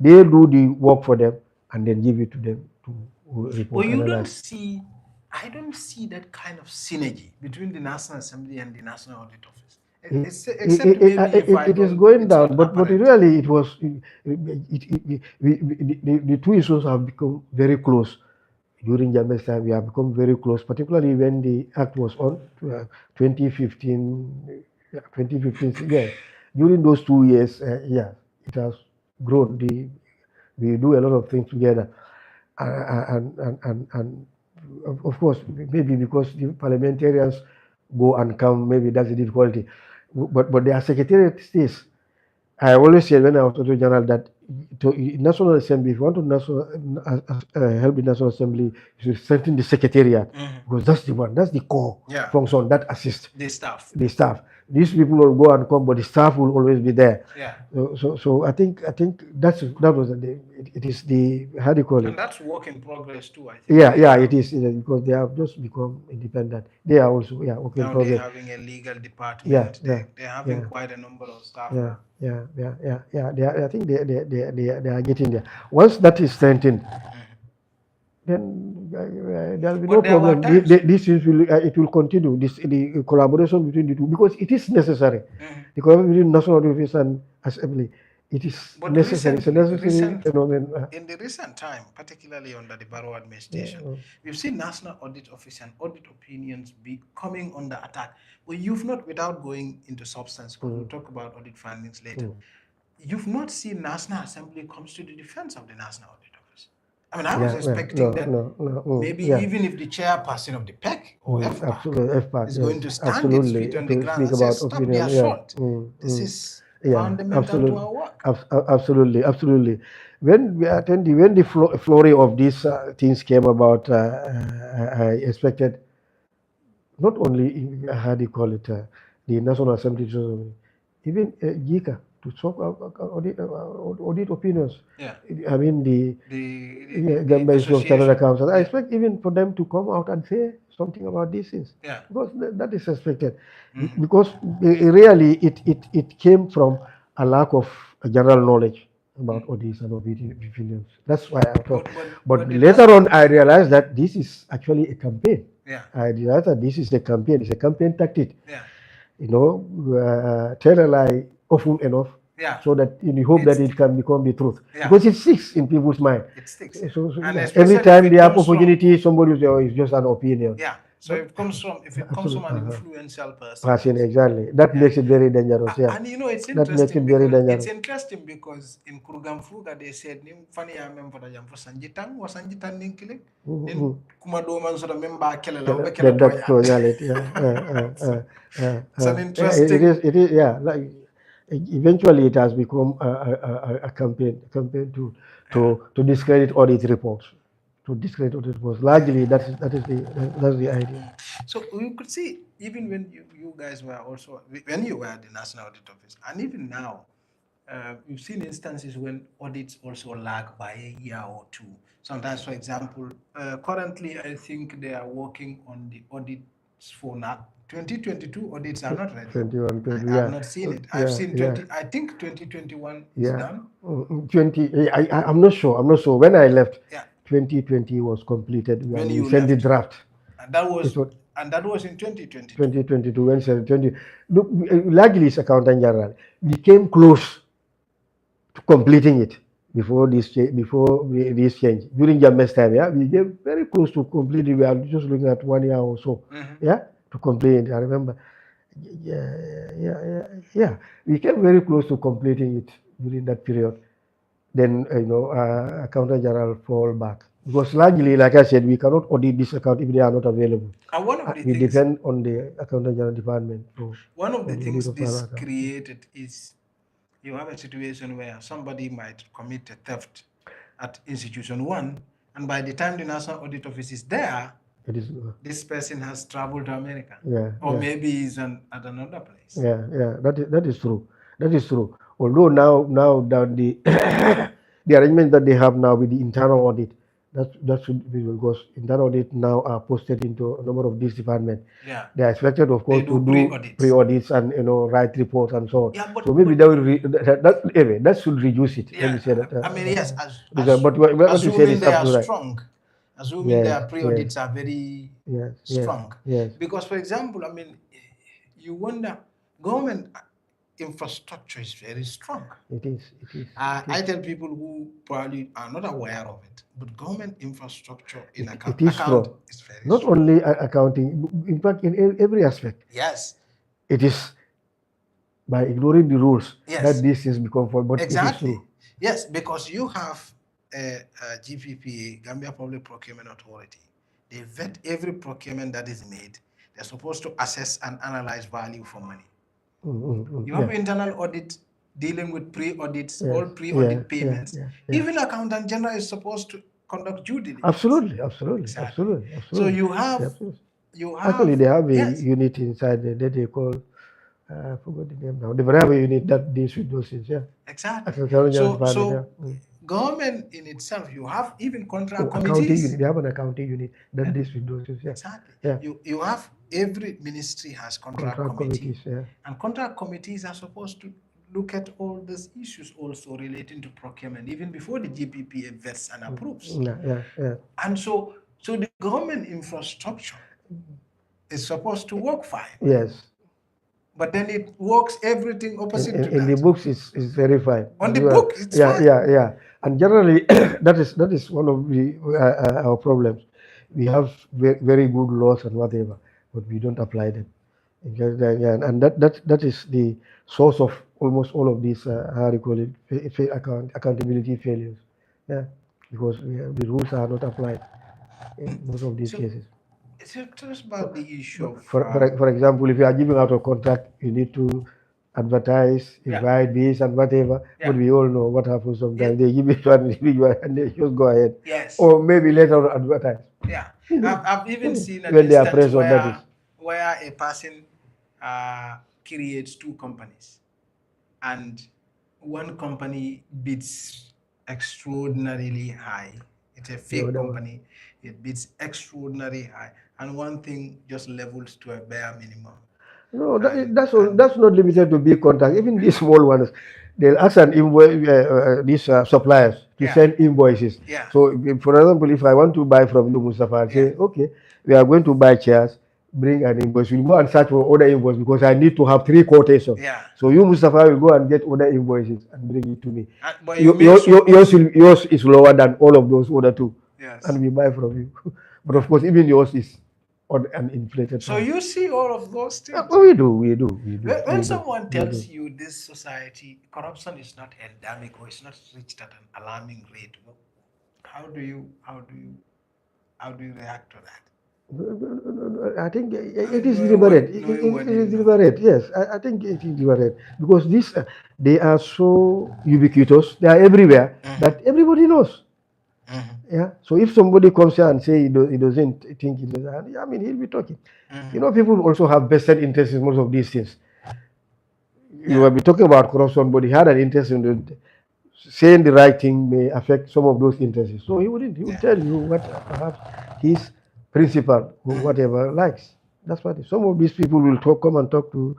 They do the work for them and then give it to them to report. But I don't see that kind of synergy between the National Assembly and the National Audit Office. It is going down, but really it was the two issues have become very close. During Jammeh's time, we have become very close, particularly when the act was on 2015. During those 2 years, it has grown. We do a lot of things together, and of course, maybe because the parliamentarians go and come, maybe that's the difficulty. But there are secretariat states. I always said when I was Auditor General that to National Assembly, if you want to help the National Assembly, you should strengthen the secretariat because that's the core function that assists the staff. These people will go and come, but the staff will always be there. Yeah. So I think that was it is the how do you call it? And that's work in progress too. I think. Yeah, it is because they have just become independent. They are also work in progress. They're having a legal department. They're having quite a number of staff. I think they are getting there. Once that is strengthened, then there will be no problem. It will continue. The collaboration between the two because it is necessary. The collaboration between National Audit Office and Assembly, it is necessary. It's a necessary phenomenon. In the recent time, particularly under the Barrow administration, we've seen National Audit Office and audit opinions be coming under attack. But you've not, without going into substance, because we'll talk about audit findings later. You've not seen National Assembly comes to the defense of the National Audit Office. I mean, I was expecting that maybe yeah. even if the chairperson of the PEC or FPAC Absolutely, FPAC, is yes, going to stand its absolutely, feet on the to ground speak and say, about stop the opinion, yeah, assault. This is yeah, fundamental to absolutely, our work. absolutely, absolutely. When we attended, when the flurry of these things came about, I expected not only how do you call it, the National Assembly, even GICA to talk audit opinions. Yeah. I mean The Gambia Institute of Chartered association. Accountants. I Yeah. expect even for them to come out and say something about these things, Yeah. because that is expected. Mhm. Because really it came from a lack of general knowledge about audits and opinions. That's why I thought. But the later on, I realized that this is actually a campaign. Yeah. I realized that this is the campaign. It's a campaign tactic. Yeah. Tell a lie often enough, Yeah. so that in the hope that it can become the truth, Yeah. because it sticks in people's mind. It sticks. So And yeah, especially every if time it they have comes from- opportunity, somebody will say, "Oh, it's just an opinion." Yeah. So if it comes from an influential person. Person, exactly. That makes it very dangerous. Yeah. And you know, it's That makes it interesting very because dangerous. in Kurugam Fruga they said nim fani ya member da jam for sanjitang wa sanjitang nin kile Mhm. nin kuma do man so da member kele la be That kele that toya. totality, It's an yeah. interesting. It is, yeah. Like eventually, it has become a campaign to discredit audit reports, to discredit audit reports. Largely, that's the idea. So you could see even when you guys were also when you were at the National Audit Office, and even now, you've seen instances when audits also lag by a year or two. Sometimes, for example, currently I think they are working on the audits for now. 2022 audits are not ready. 21, I have yeah. not seen it. I've Yeah, seen yeah. 20. I think 2021 is Yeah. done. 20. I'm not sure. I'm not sure. When I left, Yeah. 2020 was completed. When We you sent the left. draft. And that was It was in 2022. 2022 when 2020. Look, largely it's accountant general. We came close to completing it before this change. During Jammeh's time, yeah, we came very close to completing. We are just looking at 1 year or so, yeah, to complete it. I remember. Yeah. We came very close to completing it during that period. Then accountant general fall back, because largely, like I said, we cannot audit this account if they are not available. And one of the We things depend on the accountant general department. One of the on the things audit of this our account. created is you have a situation where somebody might commit a theft at institution one, and by the time the National Audit Office is there, It is, this person has traveled to America, yeah, or yeah. maybe he's at another place. Yeah. That is true. That is true. Although now that the the arrangement that they have now with the internal audit, that should be, because internal audit now are posted into a number of these departments. Yeah. They are expected, of course, They to do do pre-audits. pre-audits and write reports and so on. Yeah, so maybe that will anyway, that should reduce it. Let Yeah, me say that. I mean, yes, But what you said assuming is they are absolutely right. strong, assuming Yes, their pre-audits are very yes, strong. yes. Because, for example, I mean, you wonder, government infrastructure is very strong. It is. I tell people who probably are not aware of it, but government infrastructure in It is account strong. is very Not strong. only accounting, in fact, in every aspect. Yes. It is by ignoring the rules Yes. that these things become false, but Exactly. it is true. Yes, because you have a GPPA, Gambia Public Procurement Authority. They vet every procurement that is made. They're supposed to assess and analyze value for money. You have internal audit dealing with pre-audits, Yes, all pre-audit yeah, payments. yeah. Even accountant general is supposed to conduct due diligence. Absolutely. Exactly. So you have, Actually, they have a yes, unit inside there that they call, I forgot the name now. They have a unit that deals with those things, yeah. exactly. Accounting department, So yeah. government in itself, you have even contract Accounting committees. unit. They have an accounting unit that deals with those things, yeah. Exactly. Yeah. You have every ministry has contract committees, yeah. and contract committees are supposed to look at all these issues also relating to procurement, even before the GPPA vets and approves. Yeah. And so the government infrastructure is supposed to work fine. Yes. But then it works everything opposite to that. In the books, it's very fine. On the book, it's fine. Yeah. And generally, that is one of the our problems. We have very good laws and whatever, but we don't apply them. And that is the source of almost all of these how do you call it, accountability failures. Yeah. because the rules are not applied in most of these So, cases. tell us about the issue of For example, if you are giving out a contract, you need to advertise, yeah, invite this and whatever. But yeah, we all know what happens yeah, sometimes. They give it to an individual and they just go ahead. yes, Or maybe later on advertise. yeah. I've even seen an When they are instance present, that is. where a person creates two companies, and one company bids extraordinarily high. It's a The fake other one. company. It bids extraordinarily high, and one thing just levels to a bare minimum. No, And that's not limited to big contracts. Even these small ones, they'll ask an invoice, these suppliers to yeah, send invoices. yeah, So, for example, if I want to buy from you, Mustafa, I'll yeah, say, okay, we are going to buy chairs, bring an invoice. We'll go and search for other invoice because I need to have three quotations. yeah. So you, Mustafa, will go and get other invoices and bring it to me. But you make Yours is lower than all of those other two, yes. and we buy from you. But Yeah. of course, even yours is on an inflated So price. you see all of those things. We When do, someone we do. tells you this society corruption is not endemic or it's not reached at an alarming rate, how do you how do you how do you react to that? I think I it mean, is deliberate. knowing what It you is know. deliberate. Yes, I think it is deliberate because these they are so ubiquitous. They are everywhere Mhm, that everybody knows. mhm, Yeah. So if somebody comes here and say he doesn't think it is, I mean, he'll be talking. You mhm. know, people also have vested interest in most of these things. You Yeah, will be talking about corruption, but he had an interest in saying the right thing may affect some of those interests. So he wouldn't. He would yeah. tell you what perhaps his principal, who Mhm. whatever likes. That's what. Some of these people will come and talk to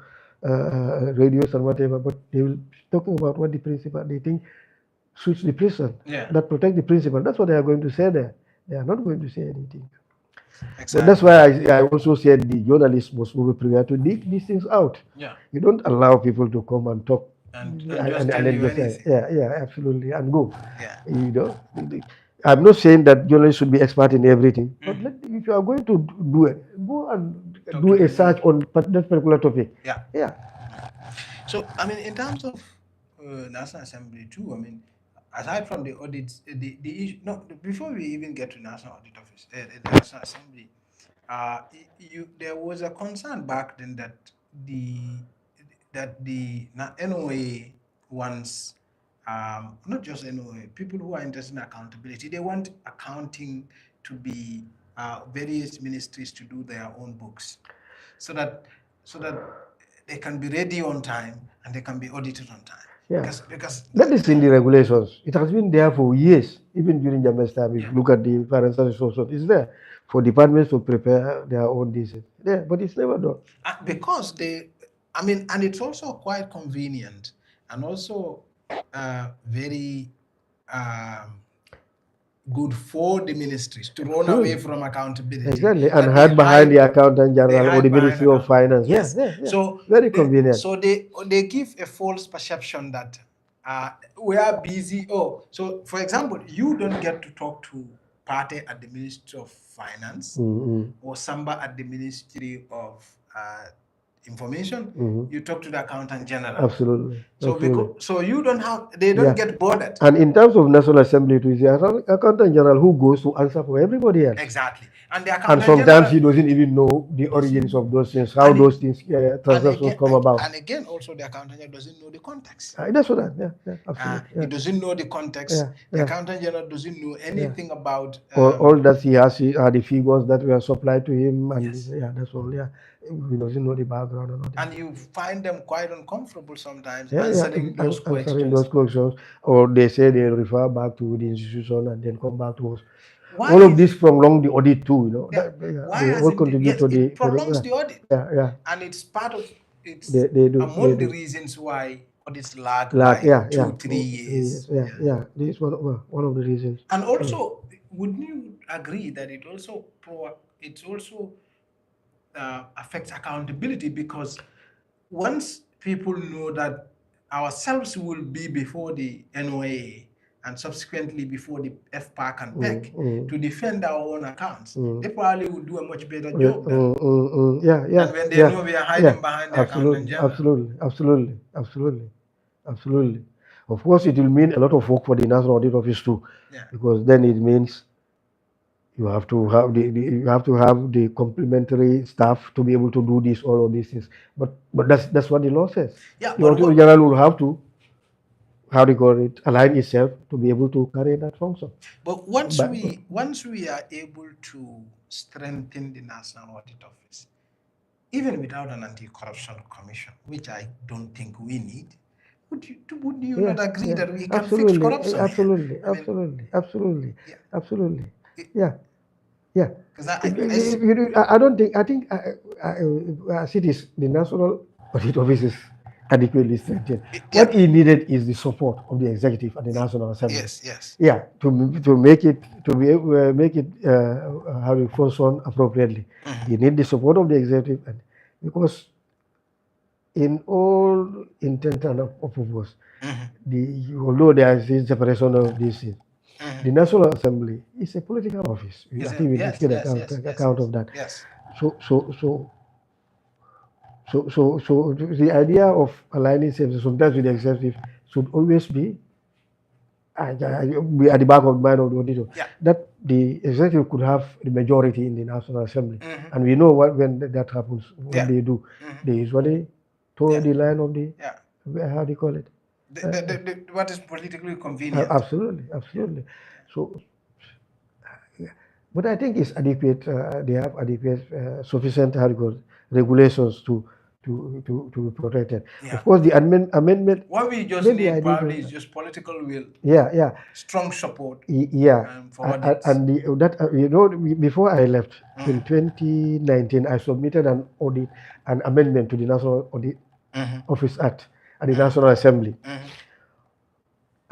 radios and whatever, but they will be talking about what the principal they think suits the person, Yeah, that protect the principal. That's what they are going to say there. They are not going to say anything. But that's exactly. why I also said the journalists must be prepared to dig these things out. Yeah, You don't allow people to come and talk and just and tell then you just say, anything. yeah, yeah, absolutely, and go. Yeah. You know, I'm not saying that journalists should be expert in everything, but Mhm. if you are going to do it, go and Talk do to a people. search on that particular topic. Yeah. Yeah, So, I mean, in terms of National Assembly too, I mean, aside from the audits, the issue, no, before we even get to National Audit Office, the National Assembly, there was a concern back then that the the NOA wants, not just NOA, people who are interested in accountability, they want accounting to be various ministries to do their own books, so that so that they can be ready on time and they can be audited on time. yeah. Because That that is in the time, regulations. It has been there for years, even during Jammeh's time. If yeah. you look at the financial resources, it's there for departments to prepare their own disease. Yeah, but it's never done. Because I mean, and it's also quite convenient and also very um, good for the ministries to run away Absolutely. from accountability, Exactly. And that they hide behind hide the accountant they general or the hide behind Ministry of account. Finance. Yeah, Yes. yeah, yeah. So Very convenient. they give a false perception that we are busy. Oh, so for example, you don't get to talk to party at the Ministry of Finance Mm-hmm. or Samba at the Ministry of Information. Mm-hmm. You talk to the Accountant General. Absolutely. So Absolutely. you don't have, they don't Yeah. get bothered. And in terms of National Assembly, it is the accountant general who goes to answer for everybody else. Exactly. And the And Accountant sometimes General he doesn't even know the origins doesn't, of those things, how and those things, transactions again, come about. also the accountant general doesn't know the context. That's what yeah, yeah, absolutely. He Yeah, doesn't know the context. yeah, The yeah, accountant general doesn't know yeah. anything about. All that he has are the figures that were supplied to him, and Yes, yeah, that's all. Yeah, he doesn't know the background or nothing. and you find them quite uncomfortable sometimes Yeah, yeah, answering those answering those questions. questions, or they say they refer back to the institution and then come back to us. Why All of is this prolong the audit too. yeah? Yeah, Why they all hasn't it? contribute Yes, to it for the prolongs the audit, yeah, yeah. and it's part of it's They do, they among the do. reasons why audits lag Like by yeah, yeah, two, three for 3 years. years. Yeah, Yeah. yeah. This is one of the reasons. And Mm. also, wouldn't you agree that it also affects accountability, because once people know that ourselves will be before the NOA and subsequently before the FPAC and Mm, PEC mm, to defend our own accounts, mm. they probably will do a much better job Yeah, than yeah, when they yeah, know we are yeah. hiding behind the accountant Absolutely, general. absolutely, absolutely, absolutely, absolutely. Of course, it will mean a lot of work for the National Audit Office too, Yeah. because then it means you have to have the complementary staff to be able to do this, all of these things. But that's what the law says. Yeah, The Auditor General will have to, how do you call it, align itself to be able to carry that function. but But once we are able to strengthen the National Audit Office, even without an anti-corruption commission, which I don't think we need, would you yeah, not agree yeah, that we can fix absolutely, corruption here? absolutely, I mean, absolutely, absolutely, yeah, absolutely. Yeah, yeah. because I don't think, I think as it is, the National Audit Office is adequately strengthened. yeah, What he needed is the support of the executive and the National Assembly. yes, Yeah, to make it, to be make it how to function appropriately. You need the support of the executive, and because in all intent and purpose, although there is this separation of this, the National Assembly is a political office. I think we yes, take yes, account of that. yes, So, so, so, so the idea of aligning sometimes with the executive should always be at the back of the mind of the auditor, yeah, that the executive could have the majority in the National Assembly. And we know what when that happens, what yeah, they do. They usually toe yeah, the line of the, yeah. how do you call it? What is politically convenient? Absolutely, Yeah, absolutely. So, but I think it's adequate. They have adequate, sufficient, how do you call it, regulations to be protected. yeah. Of course, the amendment. What we just Maybe I need need probably is to. just political will, Yeah, yeah. strong support, Yeah, for audits. and that you know, before I left in 2019, I submitted an amendment to the National Audit Office Act at the National Assembly.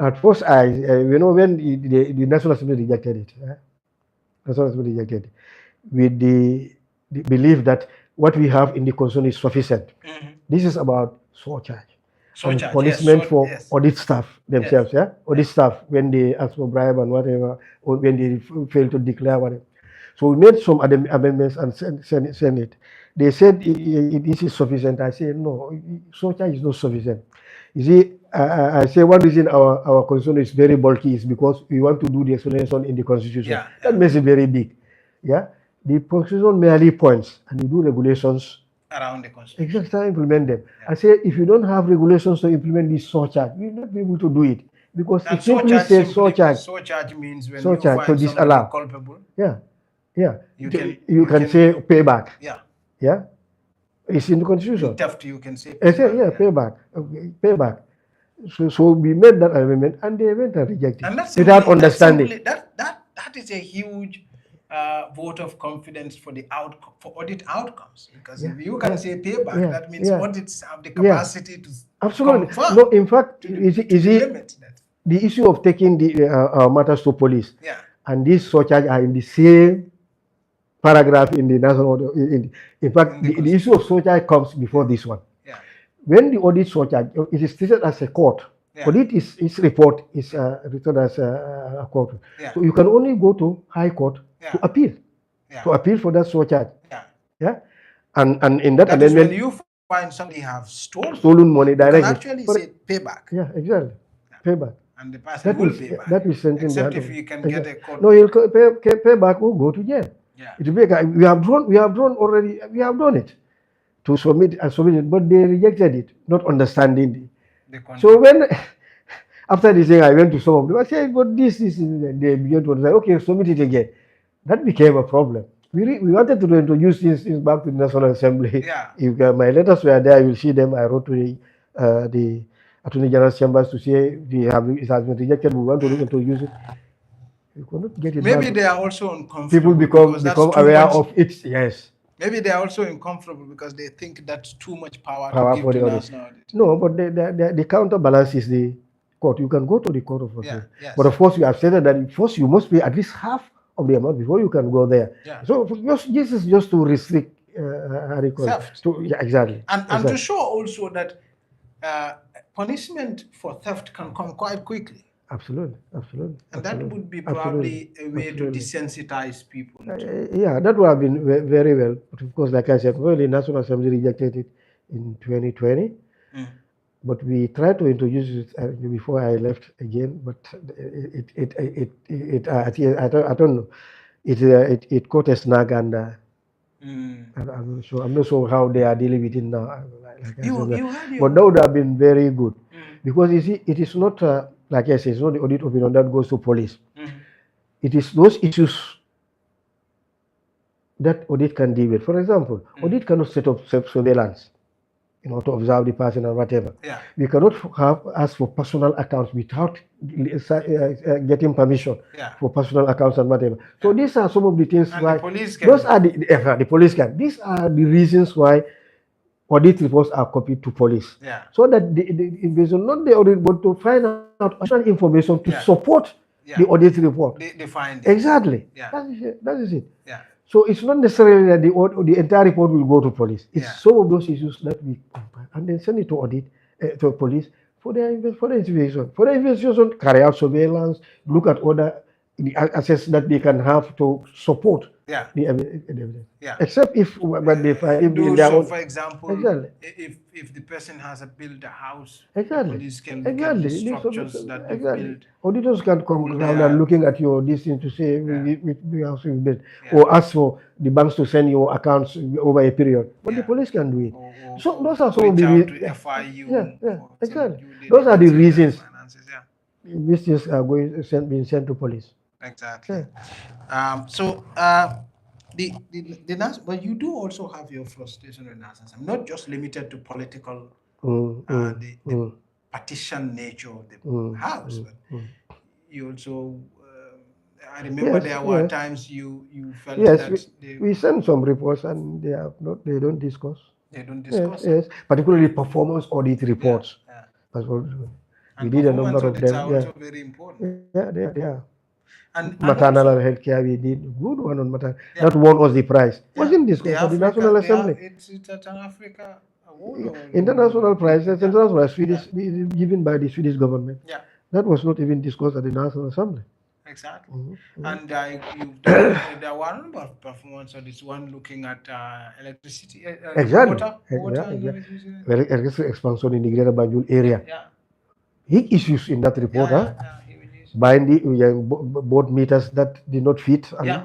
At first, you know, when the National Assembly rejected it, National Assembly rejected it, with the belief that what we have in the constitution is sufficient. This is about surcharge and Surcharge, punishment for yes, audit staff themselves, yeah? Audit staff, when they ask for bribe and whatever, or when they fail to declare whatever. So we made some amendments and send it. They said this is sufficient. I say, no, surcharge is not sufficient. You see, I say one reason our constitution is very bulky is because we want to do the explanation in the constitution. Yeah, That yeah. makes it very big. Yeah? The constitution merely points, and you do regulations around the constitution. exactly implement them. I say, if you don't have regulations to implement this surcharge, you will not be able to do it, because And it simply says surcharge. Surcharge means when Surcharge, you to find disallow. somebody culpable, Yeah, yeah. you can say payback. yeah. Yeah, it's in the In constitution. theft, you can say I say, yeah, payback. payback. Okay, payback. So we made that amendment, and they went and rejected And that's without simply, understanding. that is a huge vote of confidence for the outcome, for audit outcomes, because if you can say payback, that means audits have the capacity to Absolutely. confirm. No, in fact, to is the it limit that. the issue of taking the matters to police? Yeah. And these surcharge are in the same paragraph in the national order. In fact, the issue of surcharge comes before this one. Yeah. When the audit surcharge, it is treated as a court. Yeah. Audit its report is written as a court. Yeah. So you can only go to High Court to appeal. Yeah. To appeal for that surcharge. Yeah. Yeah. And in that That amendment, is when you find somebody have stolen money directly. You can actually say payback. Yeah, exactly. Yeah. Payback. And the person will pay back. That will send except if you can get a court. No, he'll pay back or go to jail. Yeah. It will be, we have drawn already. We have done it to submit it, but they rejected it, not understanding the so when after this thing, I went to some of them. I said, but this is they began to say, okay, submit it again. That became a problem. We wanted to introduce this back to the National Assembly. Yeah. If my letters were there, you will see them. I wrote to the Attorney General's chambers to say it has been rejected. We want to introduce it. You cannot get it. Maybe back. they are also uncomfortable. People become aware of it. Yes. Maybe they are also uncomfortable because they think that's too much power to give to National Audit. No, but the counterbalance is the court. You can go to the court of appeal. Yeah, yes. But of course, you have stated that first you must pay at least half of the amount before you can go there. Yeah. So this is just to restrict theft. Exactly. And to show also that punishment for theft can come quite quickly. Absolutely. And that would be probably a way to desensitize people. Yeah, that would have been very well. But of course, like I said, the National Assembly rejected it in 2020. but we tried to introduce it before I left again. But I don't know. It caught a snag, and I'm not sure. I'm not sure how they are dealing with it now. Like I said, You had but your. that would have been very good, because you see, it is not like I said, it's not the audit opinion that goes to police. It is those issues that audit can deal with. For example, audit cannot set up surveillance, to observe the person or whatever. Yeah. We cannot ask for personal accounts without getting permission Yeah. for personal accounts and whatever. So these are some of the things And why the police can. those are the police can. These are the reasons why audit reports are copied to police. Yeah. So that the investigation, not the audit, but to find out additional information to support the audit report. The findings. Exactly. Yeah. That is it. Yeah. So it's not necessarily that the entire report will go to police. It's some of those issues that we compile and then send it to audit to police for the investigation. For the investigation, carry out surveillance, look at other the access that they can have to support the evidence. Yeah. Except if when they find if in their So, own. for example, Exactly. if the person has built a house, Exactly. the police can look at the structures that they've built. Auditors can come Who around they and are. looking at your this thing to say we house you built, or ask for the banks to send your accounts over a period. But the police can do it. So those are some of the reach out to FIU. exactly. Those are the reasons these things are being sent to police. Exactly. So but you do also have your frustration with national assembly, not just limited to political, the partition nature of the house, but you also. I remember there were times you felt that we send some reports and they have not. They don't discuss. They don't discuss. Yes, particularly performance audit reports. That's what we did a number of them. Are also very important. Yeah, they are. And maternal health care, we did good one on maternal. That won us the prize. Wasn't discussed at the National Assembly. It's an Africa award. International prize, international prize, given by the Swedish government. Yeah. That was not even discussed at the National Assembly. Exactly. And you've done, there were a number of performance audits, one looking at electricity, exactly. water and electricity. Electricity expansion in the Greater Banjul area. Yeah. Big issues in that report, buying both meters that did not fit. And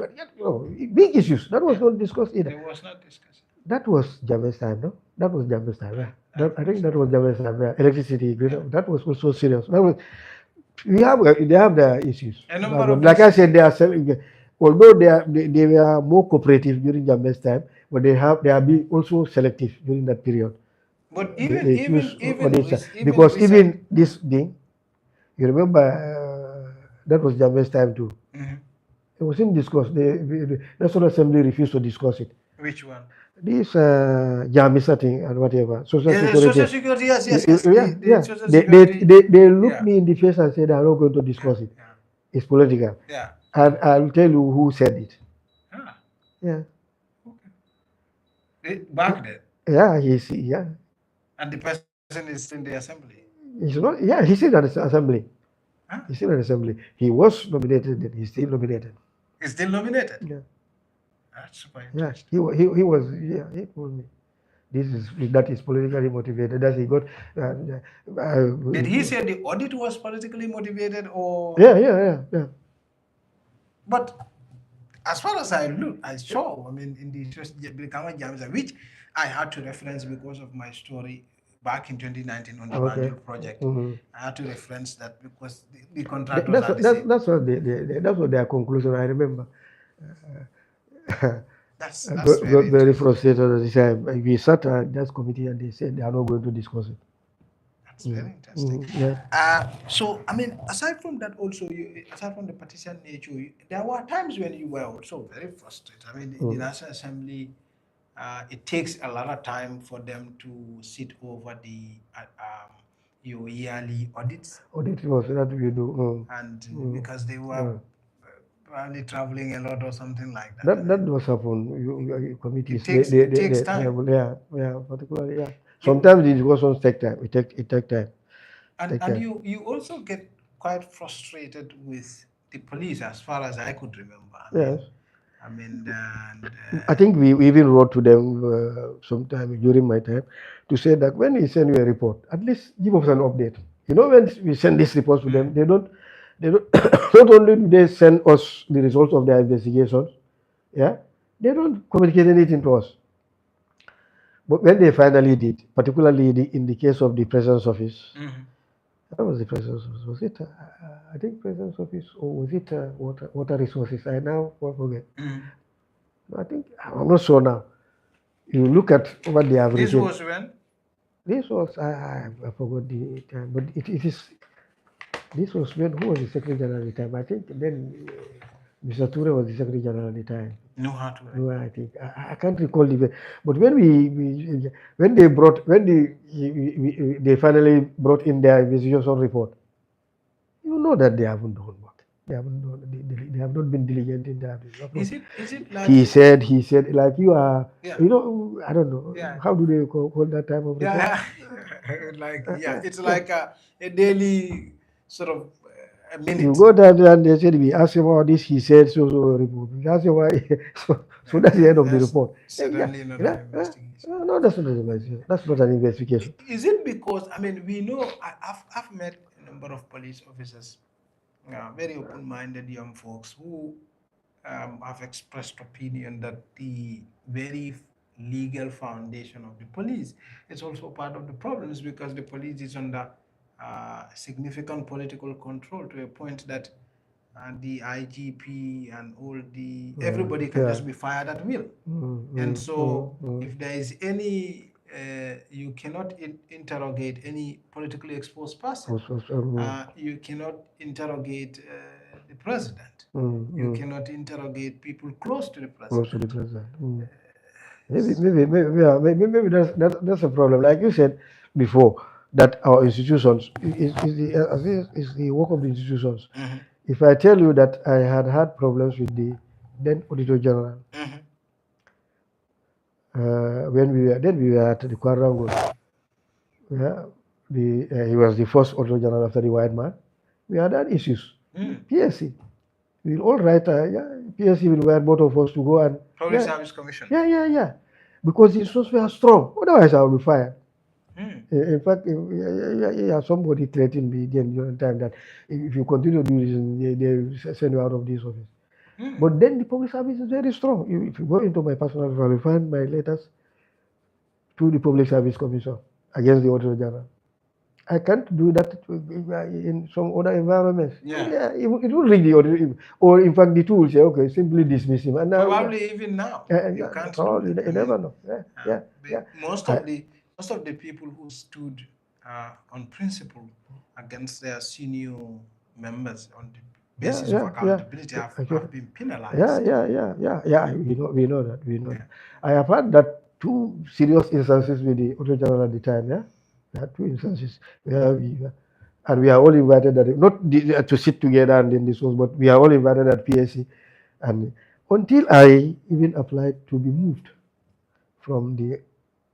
big issues. That was not discussed either. It was not discussed. That was Jammeh's time, no? That was Jammeh's time. Yeah. I think that was Jammeh's time. Yeah. Electricity, that was also serious. That was, they have their issues. Like I said, although they were more cooperative during Jammeh's time, but they are being also selective during that period. But even because even this thing, you remember that was Jammeh's time too. It wasn't discussed. The National Assembly refused to discuss it. Which one? This Jammeh thing and whatever. Social security. Social security, yes. They looked me in the face and said, I'm not going to discuss it. It's political. Yeah. And I'll tell you who said it. Yeah. Okay. Back then? Yeah, And the person is in the assembly? He's not, he's in the assembly. Huh? He's in the assembly. He was nominated, then he's still nominated. He's still nominated? Yeah. That's super interesting. Yeah, he was, he told me. That is politically motivated. That he got. Did he say the audit was politically motivated or? Yeah. But as far as I saw, in the Jammeh, which I had to reference because of my story back in 2019 on the Banjul project. I had to reference that because the contractors are the same. That's what their conclusion. I remember. That's very frustrated at the time. We sat at that committee and they said they are not going to discuss it. That's very interesting. So, aside from that also, aside from the partisan nature, there were times when you were also very frustrated. In the National Assembly, it takes a lot of time for them to sit over your yearly audits. Audit was that we do. And because they were probably traveling a lot or something like that. That was happen. Committees. It takes time. Yeah, particularly, yeah. Sometimes the discussions take time. It take time. And you also get quite frustrated with the police, as far as I could remember. Yes. I mean, and I think we even wrote to them sometime during my time to say that when we send you a report, at least give us an update. You know, when we send this report to them, they don't, not only do they send us the results of their investigations, yeah, they don't communicate anything to us. But when they finally did, particularly in the case of the President's Office, that was the President's Office. Was it, I think, President's Office, or was it water resources? I now forget. I think, I'm not sure now. You look at what they have this written. was when? This was, I forgot the time, but it is, this was when, who was the Secretary General at the time? I think then Mr. Ture was the Secretary General at the time. No, how to. No, I think I can't recall the. But when when they brought when they finally brought in their investigation report, you know that they haven't done work. They haven't done. They have not been diligent in their approach. Is it like He said like you are. Yeah. You know, I don't know. Yeah. How do they call that type of report? Yeah, like it's like a daily sort of a minute. You go down there and they said we asked him about this. He said so report. We asked him why. So that's the end of the report. Certainly not an investigation. No, that's not an investigation. That's not an investigation. Is it because we know I've met a number of police officers, very open-minded young folks who have expressed opinion that the very legal foundation of the police is also part of the problems because the police is under significant political control to a point that the IGP and all the everybody can just be fired at will. And so if there is any you cannot interrogate any politically exposed person. You cannot interrogate the president. You cannot interrogate people close to the president. Maybe that's a problem. Like you said before, that our institutions is the work of the institutions. If I tell you that I had problems with the then Auditor General, when we were at the Quadrangle, he was the first Auditor General after the white man. We had issues. PSC, we'll all write. PSC will write both of us to go and Public Service Commission. Yeah. Because the institutions were strong. Otherwise, I will be fired. In fact, somebody threatened me during the time that if you continue to do this, they will send you out of this office. But then the public service is very strong. If you go into my personal file, you find my letters to the Public Service Commission against the Auditor General. I can't do that in some other environments. It will reach the auditor, or in fact, the tool will say, okay, simply dismiss him. And probably even now, you can't. Probably, you never know. Most of the people who stood on principle against their senior members on the basis of accountability have been penalized. We know that. I have had that 2 serious instances with the Auditor General at the time. We had 2 instances where we are all invited not to sit together and then this was, but we are all invited at PSC, and until I even applied to be moved from the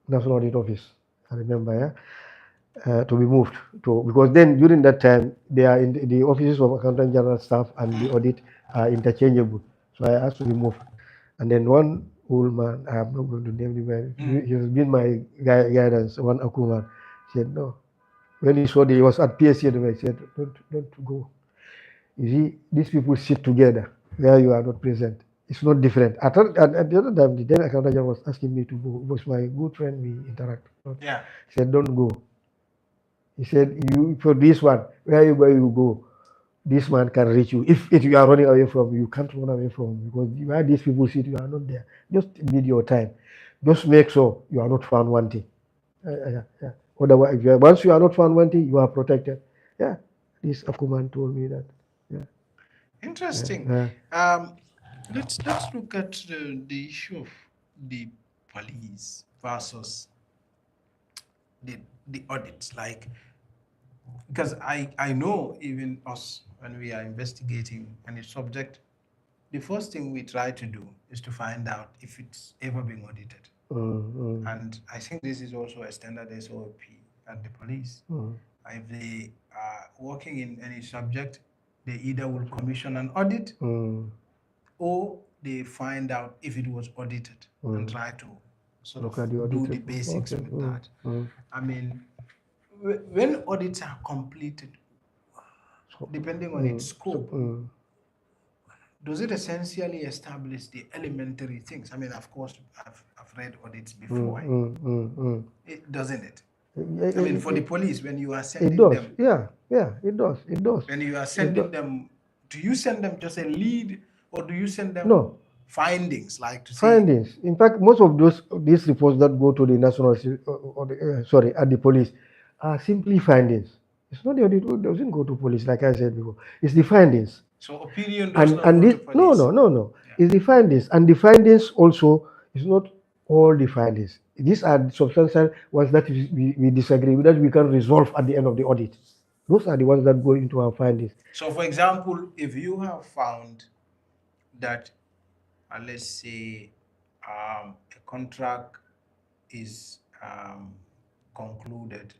National Audit Office, I remember, to be moved to, because then during that time they are in the offices of Accountant General staff and the audit are interchangeable. So I asked to be moved, and then one old man, I am not going to name the man, he has been my guidance, one Akuman, said no. When he saw that he was at PSC, he said, don't go. You see, these people sit together where you are not present. It's not different. At the other time, the then accountant was asking me to go. It was my good friend, we interact. He said, don't go. He said, you for this one, wherever you go, this man can reach you. If you are running away from, you can't run away from, because where these people sit, you are not there. Just need your time. Just make sure you are not found wanting. Otherwise, once you are not found wanting, you are protected. This Akuman told me that. Interesting. Let's look at the issue of the police versus the audits. Like, because I know even us, when we are investigating any subject, the first thing we try to do is to find out if it's ever been audited. And I think this is also a standard SOP at the police. If they are working in any subject, they either will commission an audit or they find out if it was audited and try to sort Look of at the do audit the report. basics Okay. with that. I mean, when audits are completed, depending on its scope, does it essentially establish the elementary things? I mean, of course, I've read audits before. It doesn't it? I mean, for the police, when you are It sending does. them, Yeah, it does. It does. when you are sending them, do you send them just a lead, or do you send them No. findings, like to say? Findings. In fact, most of these reports that go to the national, at the police, are simply findings. It's not the audit. It doesn't go to police, like I said before. It's the findings. So opinion does not And go this, to police. no. It's the findings, and the findings also is not all the findings. These are the substantial ones that we disagree with, that we can resolve at the end of the audit. Those are the ones that go into our findings. So, for example, if you have found that, let's say, a contract is concluded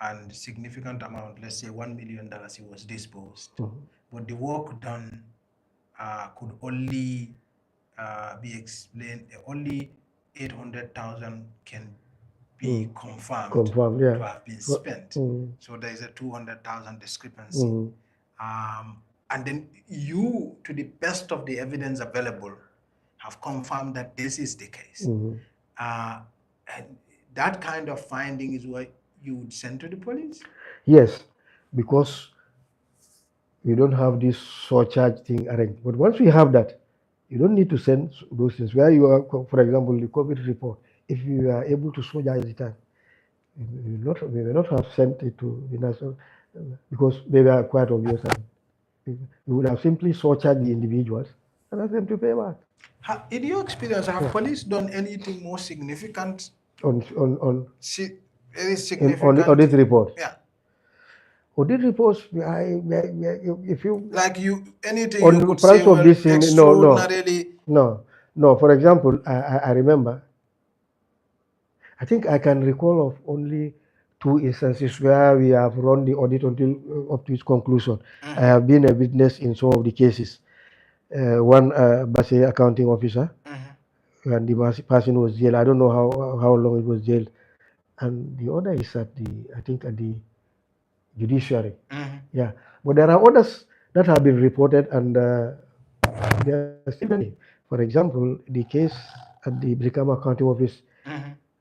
and significant amount, let's say $1 million, it was disposed, but the work done could only be explained, only 800,000 can be confirmed Yeah. to have been spent. So there is a 200,000 discrepancy. And then you, to the best of the evidence available, have confirmed that this is the case. And that kind of finding is what you would send to the police? Yes, because we don't have this surcharge thing arranged. But once we have that, you don't need to send those things. Where you are, for example, the COVID report, if you are able to surcharge it, we may not have sent it to the national, because they were quite obvious. And we would have simply surcharged the individuals and asked them to pay back. In your experience, have police done anything more significant? On Very on significant. audit report. Yeah. Audit reports, if you Like anything on you the could price say, of well, this thing, extraordinarily. No. For example, I remember, I think I can recall of only 2 instances where we have run the audit until up to its conclusion. I have been a witness in some of the cases. One Basay accounting officer, and the person was jailed. I don't know how long it was jailed. And the other is at the judiciary. Yeah, but there are others that have been reported, and there are still many. For example, the case at the Brikama County Office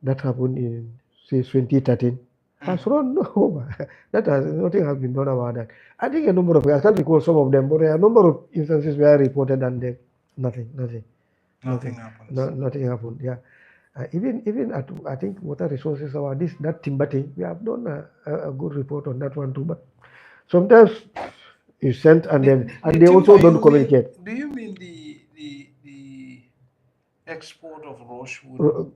that happened in, say, 2013 has run over. Nothing has been done about that. I think a number of, I can't recall some of them, but there are a number of instances where reported and then nothing happened. Nothing happened. Yeah. Even at, I think, water resources, or that timber thing, we have done a good report on that one too. But sometimes you send and they also don't communicate. Do you mean the export of rosewood?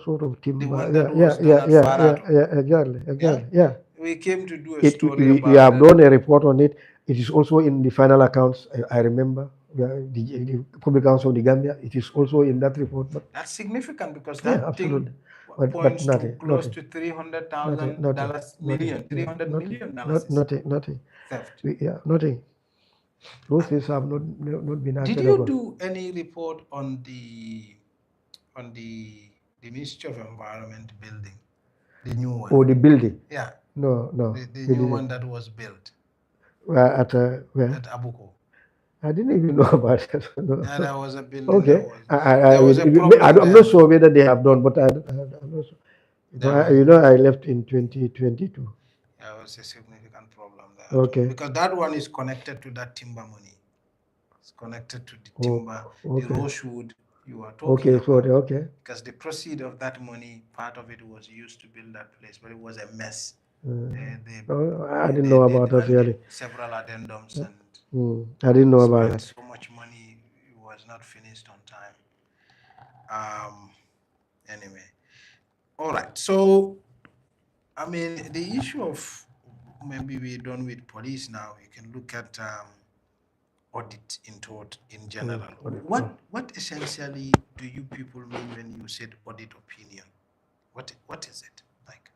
Sort of timber. The one that was done at Farad. Exactly. Yeah. We came to do a story about we have done a report on it. It is also in the final accounts. I remember the public accounts of the Gambia. It is also in that report. But that's significant, because that thing but points nothing, to close to $300,000 million, $300 million nothing. theft. Nothing. Those things have not been acted Did you upon. do any report on the Ministry of Environment building, the new one? Oh, the building? Yeah. No. The new one that was built where? At Abuko. I didn't even know about it. No. Yeah, there was a building. Okay. There was a problem. I'm not sure whether they have done, but I'm not sure. I left in 2022. Yeah, it was a significant problem there. Okay. Because that one is connected to that timber money. It's connected to the timber, the rosewood you are talking about. Okay. Because the proceed of that money, part of it was used to build that place, but it was a mess. I didn't know about that really. Several addendums, and I didn't know about it. So much money, it was not finished on time. Anyway, all right. So, I mean, the issue of, maybe we're done with police now. You can look at audit in general. What essentially do you people mean when you said audit opinion? What is it like?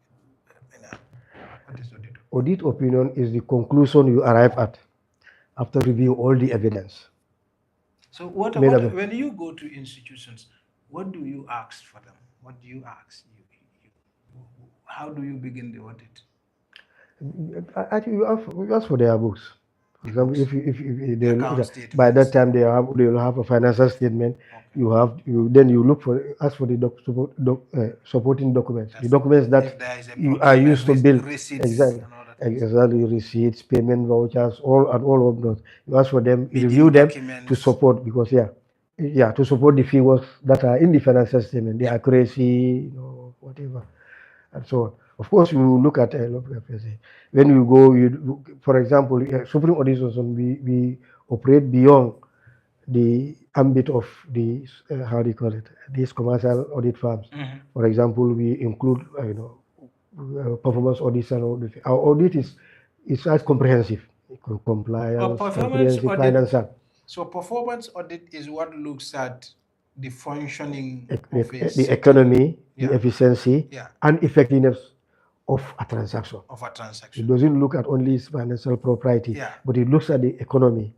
What is audit? Audit opinion is the conclusion you arrive at after reviewing all the evidence. So made up. when you go to institutions, what do you ask for them? What do you ask? How do you begin the audit? Actually, you ask for their books. For The example, books, if the they, account by that statements. time they will have a financial statement. Okay. You look for, ask for the supporting documents, the documents that If there is a you are procurement used to build. receipts Exactly, and other things. exactly, receipts, payment vouchers, all of those. You ask for them, you Meeting review them to documents. support, because to support the figures that are in the financial statement, the Yeah. accuracy, whatever, and so on. Of course, you look at when you go, for example, Supreme Audit Association, we operate beyond the ambit of the how do you call it, these commercial audit firms. Mhm. For example, we include performance audits and all this. Our audit is as comprehensive, compliance, Performance comprehensive, audit. financial. So performance audit is what looks at the functioning of a The certain, economy, the yeah, efficiency, yeah, and effectiveness of a transaction. of a It transaction. doesn't look at only its financial propriety, Yeah, but it looks at the economy,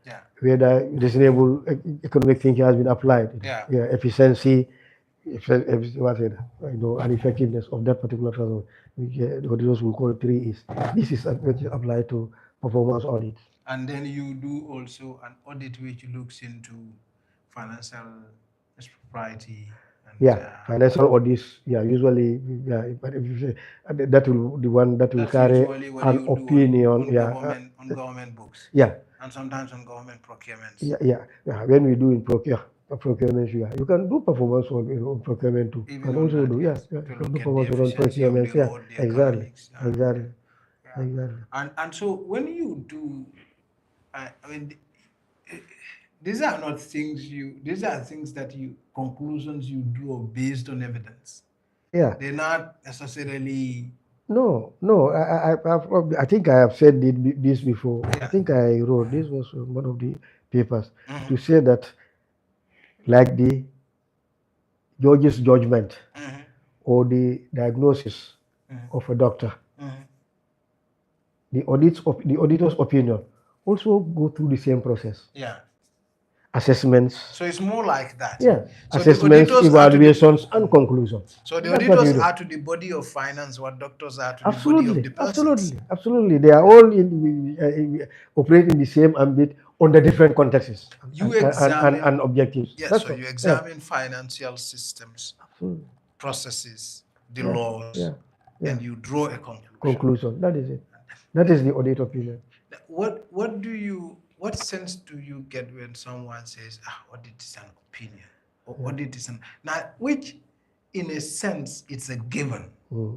yeah, whether reasonable economic thinking has been applied, yeah. efficiency, and effectiveness of that particular transaction. What those will call 3 is. This is what is applied to performance audits. And then you do also an audit which looks into financial propriety and Financial audits, usually, but if you say that will the one that will that's carry usually what an you do opinion, on government books yeah, and sometimes on government procurements. When we do in procurement, you can do performance on procurement too. You Even can on also that, do, yes, you to can do look at the performance on efficiency of the procurement, road, the exactly, economics. exactly, Yeah. exactly. And so when you do, I mean, eh, these are things that conclusions you draw based on evidence. Yeah. They're not necessarily, No. I think I have said this before. I yeah. think I wrote this was on one of the papers to Mhm, say that, like the judge's judgment mhm, or the diagnosis mhm, of a doctor, mhm. the auditor's opinion also go through the same process. Yeah. Assessments, So it's more like that. yeah, So the assessments, auditors are to the evaluations, and conclusions. so the That's what auditors you do. are to the body of finance what doctors are to the body of Absolutely, the persons. absolutely, absolutely. They are all operate in the same ambit under different contexts You examine, and objectives. yes, That's so all. you Yeah, examine financial systems, absolutely. processes, the Yeah, laws, yeah, yeah. and you draw a conclusion. Conclusion. That is it. That is the audit opinion. What sense do you get when someone says, audit is an opinion, or Yeah. audit is an now, which in a sense it's a given.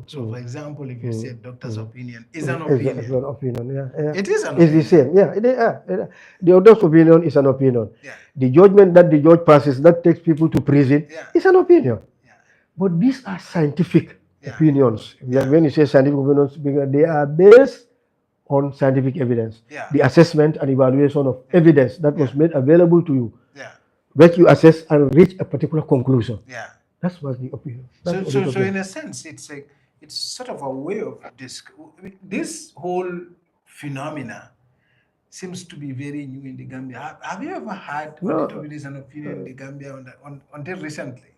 So for example, if you say doctor's opinion is an It's opinion, an opinion. Yeah. it is an It's the opinion. same. Yeah. The auditor's opinion is an opinion. Yeah, The judgment that the judge passes that takes people to prison yeah, is an opinion. yeah, But these are scientific yeah, opinions. yeah, When you say scientific opinions, because they are based on scientific evidence, yeah, the assessment and evaluation of yeah, evidence that yeah, was made available to you, yeah, that you assess and reach a particular conclusion. yeah. That's what the opinion. That's So, audit so in opinion. a sense, it's sort of a way of this whole phenomena seems to be very new in the Gambia. Have you ever had audit No, opinions and opinion in the Gambia until recently?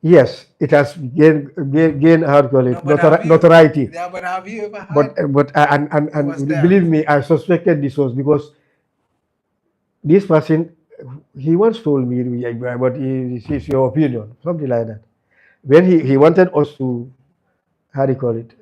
yes, it has gained how to call No, it, but have you? notoriety. Yeah, but have you ever But had? It was and there. believe me, I suspected this was because this person, he once told me, but it's your opinion, something like that. When he wanted us to, how do you call it,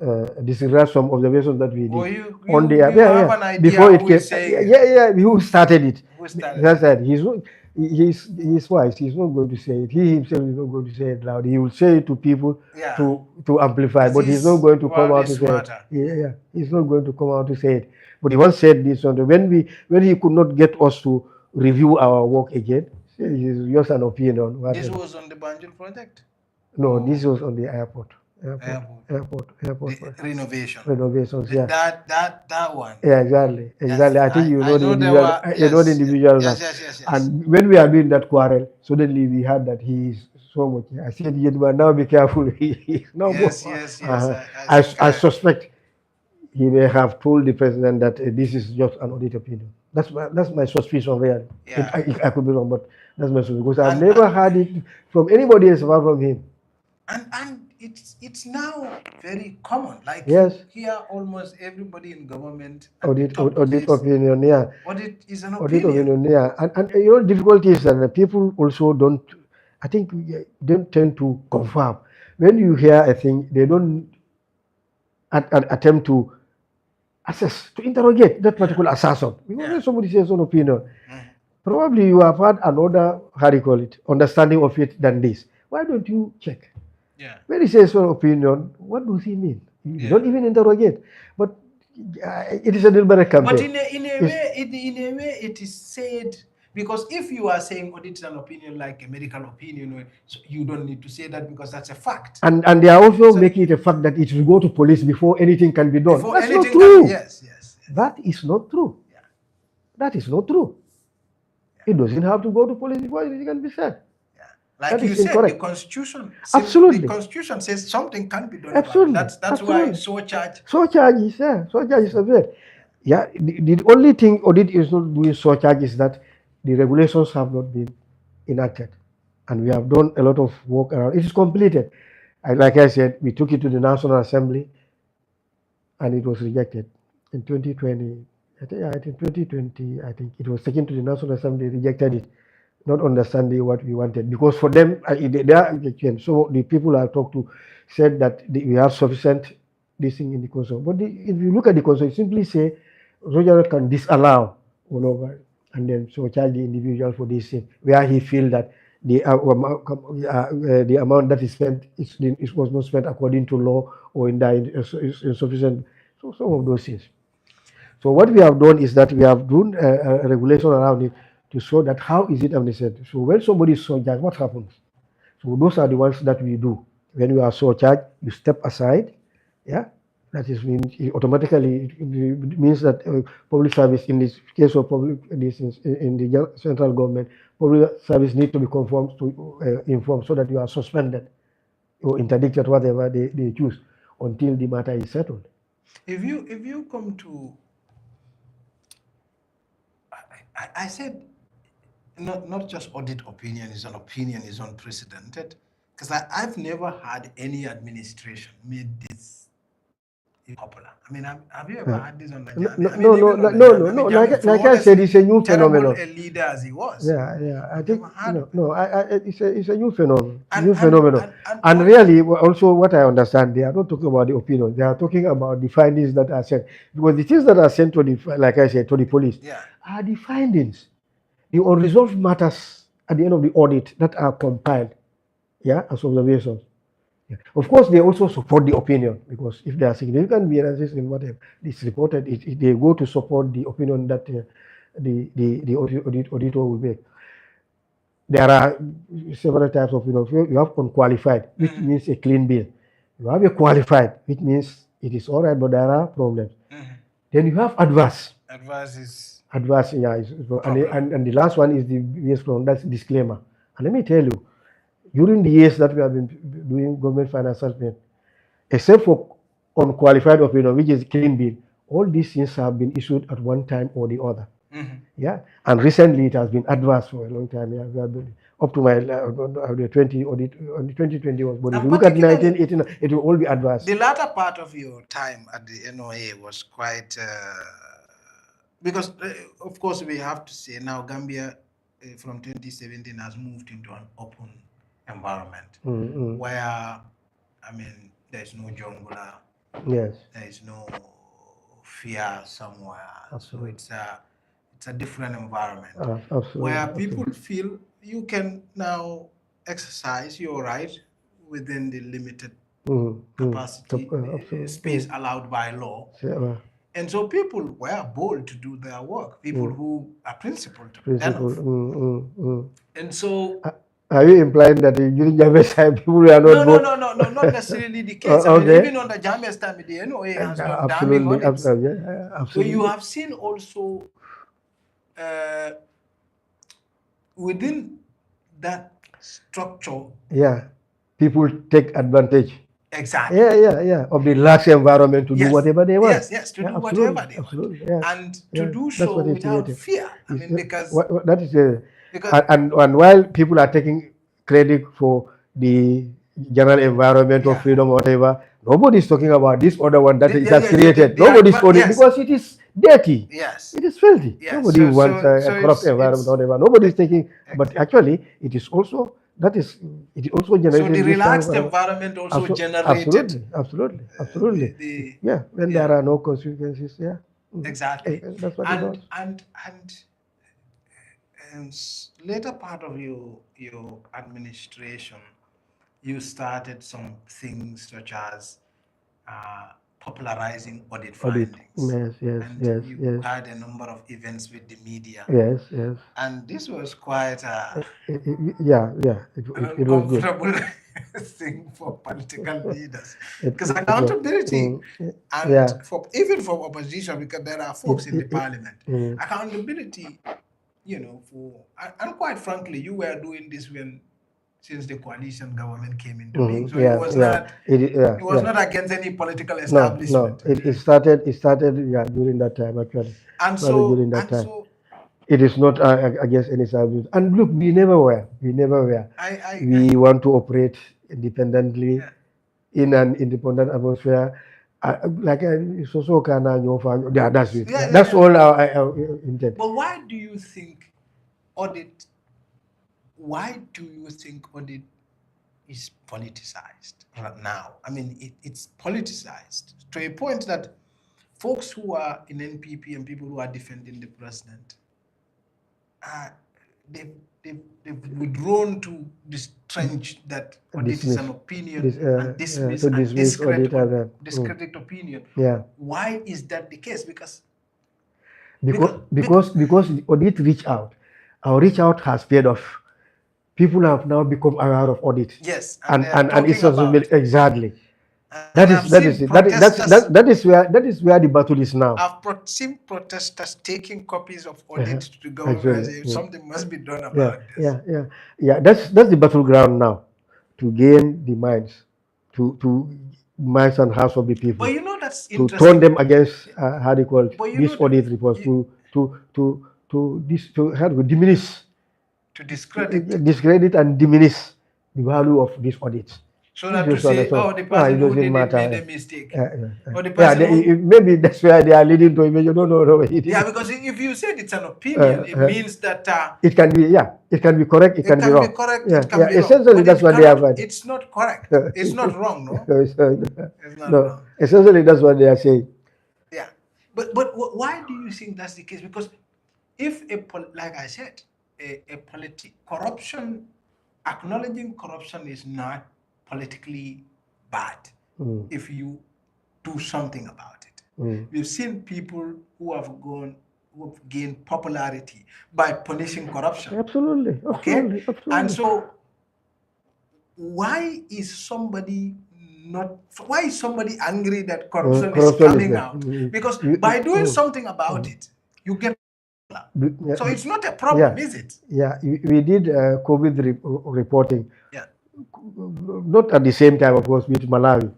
disregard some observations that we Or did you on the you you have an idea before it who came, is saying it? who started it. Who started That's it? that he's wise. He's not going to say it. He himself is not going to say it loud. He will say it to people Yeah, to amplify, because but he's not he's going to come probably out to say it. smarter. He's not going to come out to say it. But he once said this on when he could not get us to review our work again. It's just an opinion, This whatever. was on the Banjul project. No, Oh, this was on the airport. airport. Airport. The renovation. Renovations, yeah. That one. Yeah, exactly, Yes, exactly. I think you I know the know there individual, were, yes, yes, that. yes, yes, yes. And when we are doing that quarrel, suddenly we heard that he is so much. I said, gentlemen, now be careful. He is no more. Yes, yes, yes. I think I suspect he may have told the president that this is just an audit opinion. That's my suspicion, really. Yeah. I could be wrong, but that's my suspicion, because I've And never heard it from anybody else apart from him. and it's now very common. Like you Yes, hear almost everybody in government at the audit, top audit says opinion, yeah. audit is an Audit opinion. opinion, yeah. And difficulty is that the people also don't, I think, don't tend to confirm. When you hear a thing, they don't attempt to assess, to interrogate that Yeah. particular assertion. Because Yeah. when somebody says an opinion, Mhm. probably you have had another, how do you call it, understanding of it than this. Why don't you check? Yeah. When he says an opinion, what does he mean? You Yeah. don't even interrogate. But it is a deliberate But campaign. in a It's, way, in a way, it is said because if you are saying audit is an opinion like a medical opinion, so you don't need to say that because that's a fact. and they are also So making it a fact that it will go to police before anything can be done. before That's not anything can be, true. yes, yes, yes. That is not true. Yeah. That is not true. It doesn't have to go to police before anything can be said. Yeah. Like That you is said, the incorrect. constitution the Absolutely. constitution says something can be done about it. Absolutely. That's why Absolutely. so charge. So charges, yeah. So charges are there. Yeah. The only thing audit is not doing so charges is that the regulations have not been enacted. And we have done a lot of work around. It is completed. Like I said, we took it to the National Assembly and it was rejected in 2020. I think 2020, I think it was taken to the National Assembly, rejected it, not understanding what we wanted. Because for them, so the people I talked to said that we have sufficient this thing in the constitution. But if you look at the constitution, it simply say Roger can disallow all over and then so charge the individual for this thing, where he feel that the amount that is spent it was not spent according to law or in is insufficient. So some of those things. So what we have done is that we have done a regulation around it to show that how is it administered. So when somebody is surcharged, what happens? So those are the ones that we do. When you are surcharged, you step aside. Yeah, that is means automatically it means that public service in this case of public this in the central government, public service need to be conformed to informed so that you are suspended or interdicted whatever they choose until the matter is settled. If you come to I said not just audit opinion is unprecedented because I've never had any administration made this popular. I mean, have you ever Yeah. had this on the No, Jammeh? no, I no, mean, no, even no, on the no, Jammeh. no. I mean, no. Jammeh, Like I said, it's a flawlessly new terrible phenomenon. a leader as he was. Yeah, yeah. I I've think never had of it. it's a new phenomenon. And New phenomenon. and And what? really, also what I understand, they are not talking about the opinion. They are talking about the findings that are sent. Because the things that are sent to the, like I said, to the police, Yeah. are the findings, the unresolved matters at the end of the audit that are compiled, yeah, as observations. Yeah. Of course, they also support the opinion because if there are significant variances in whatever is reported, they go to support the opinion that the auditor will make. There are several types of, you have unqualified, which Mhm. means a clean bill. You have a qualified, which means it is all right, but there are problems. Mhm. Then you have adverse. Advice is Adverse, yeah, problem. and the last one is the yes from that's disclaimer. And let me tell you, during the years that we have been doing government financial statement, except for unqualified opinion, which is clean bill, all these things have been issued at one time or the other. Mhm. Yeah, and recently it has been adverse for a long time. Yeah, we have been up to my the 20 audit on the 2020 was, but if And you look at particularly 1918, it will all be adverse. the latter part of your time at the NOA was quite because of course we have to say now Gambia from 2017 has moved into an open environment Mm. where I mean there's no jungle, Yes, there is no fear somewhere, so absolutely, it's a different environment absolutely, where people absolutely. feel you can now exercise your right within the limited capacity Absolutely. space allowed by law. So, And so people were bold to do their work, people mm, who are principled principle. enough. And so, Uh, Are you implying that during Jammeh's time people were no, not no, both? no, no, no, not necessarily the case. I mean, Okay. even on the Jammeh's time, the NOA has done damning Absolutely, audits. yeah, But you absolutely. have seen also uh, within that structure, Yeah, people take advantage. Exactly. of the lax environment to do Yes. whatever they want. Yes, to Yeah, do absolutely, whatever they want. absolutely, yeah, And to yeah. do That's so what is without created. fear. I mean, because That is because and while people are taking credit for the general environment or yeah. freedom or whatever, nobody is talking about this other one that it Yeah, has yeah, yeah, created. the Nobody's owning yes. because it is dirty. Yes. It is filthy. Yes. Nobody wants a corrupt environment or whatever. Nobody is taking, but actually, it is also it also So the generated this kind relaxed of environment also generated absolutely. the Yeah, when yeah, there are no consequences, yeah. exactly. That's what it And does. later part of your administration, you started some things such as popularizing audit Audit. findings, Yes, yes, and yes, you yes, had a number of events with the media, yes, yes. and this was quite Yeah, yeah. an It was good. uncomfortable thing for political leaders, because It was. accountability, and Yeah. for even for opposition, because there are folks in the parliament, Mm. accountability, for and quite frankly, you were doing this when since the coalition government came into being, so Yeah, yeah. it was not against any political No, no. establishment, It started, yeah, during that time, actually. and Started so during that and time. so It is not against any service. And look, we never were. We never were. I We want to operate independently yeah. in an independent atmosphere. Like so can yeah, that's it. Yeah, yeah, That's yeah. all our intent. But why do you think audit? Why do you think audit is politicized right now? I mean, it's politicized to a point that folks who are in NPP and people who are defending the president, uh, they've, they've withdrawn to this trench that audit is an opinion and dismiss to and dismiss discredit auditor. discredit opinion. Yeah. Why is that the case? Because Because the audit reach out, our reach out has paid off. People have now become aware of audit. yes, and they are And it's talking also about it. exactly. And I've seen It. protesters. That is where the battle is now. Seen protesters taking copies of audit to the government and Actually, say yeah. something must be done about this. Yeah. That's the battleground now, to gain the minds, to minds and hearts of the people, But that's to turn interesting. them against how they call it, But this audit reports, to how to diminish, to discredit, discredit and diminish the value of these audits. so that to say, oh, the It person who doesn't did it made matter. a mistake, Yeah. or the person who. Maybe that's where they are leading to. No. Yeah, because if you said it's an opinion, it means that it can be, it can be correct, it can be wrong. correct, Yeah, it can be wrong. essentially But that's what they have. it's not correct. It's not wrong, no? It's not No, wrong. essentially that's what they are saying. Yeah, but why do you think that's the case? Because if like I said, corruption, acknowledging corruption is not politically bad if you do something about it. We've seen people who have gained popularity by punishing corruption. Absolutely. Okay, and so why is somebody angry that corruption is coming out? Because by doing something about it, you get. So it's not a problem, is it? Yeah, we did COVID reporting. Yeah. Not at the same time, of course, with Malawi.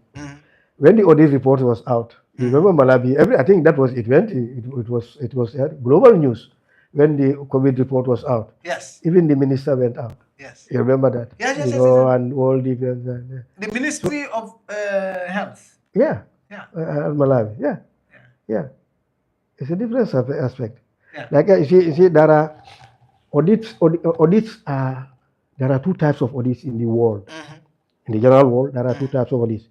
When the audit report was out, you remember Malawi? I think that was it. It was global news when the COVID report was out. Yes. Even the minister went out. Yes. You remember that? Yes. And all the the Ministry of Health. Yeah. Yeah. Malawi. Yeah. It's a different aspect. Yeah. Like you see, there are audits. Audits are there are two types of audits in the world. In the general world, there are two types of audits.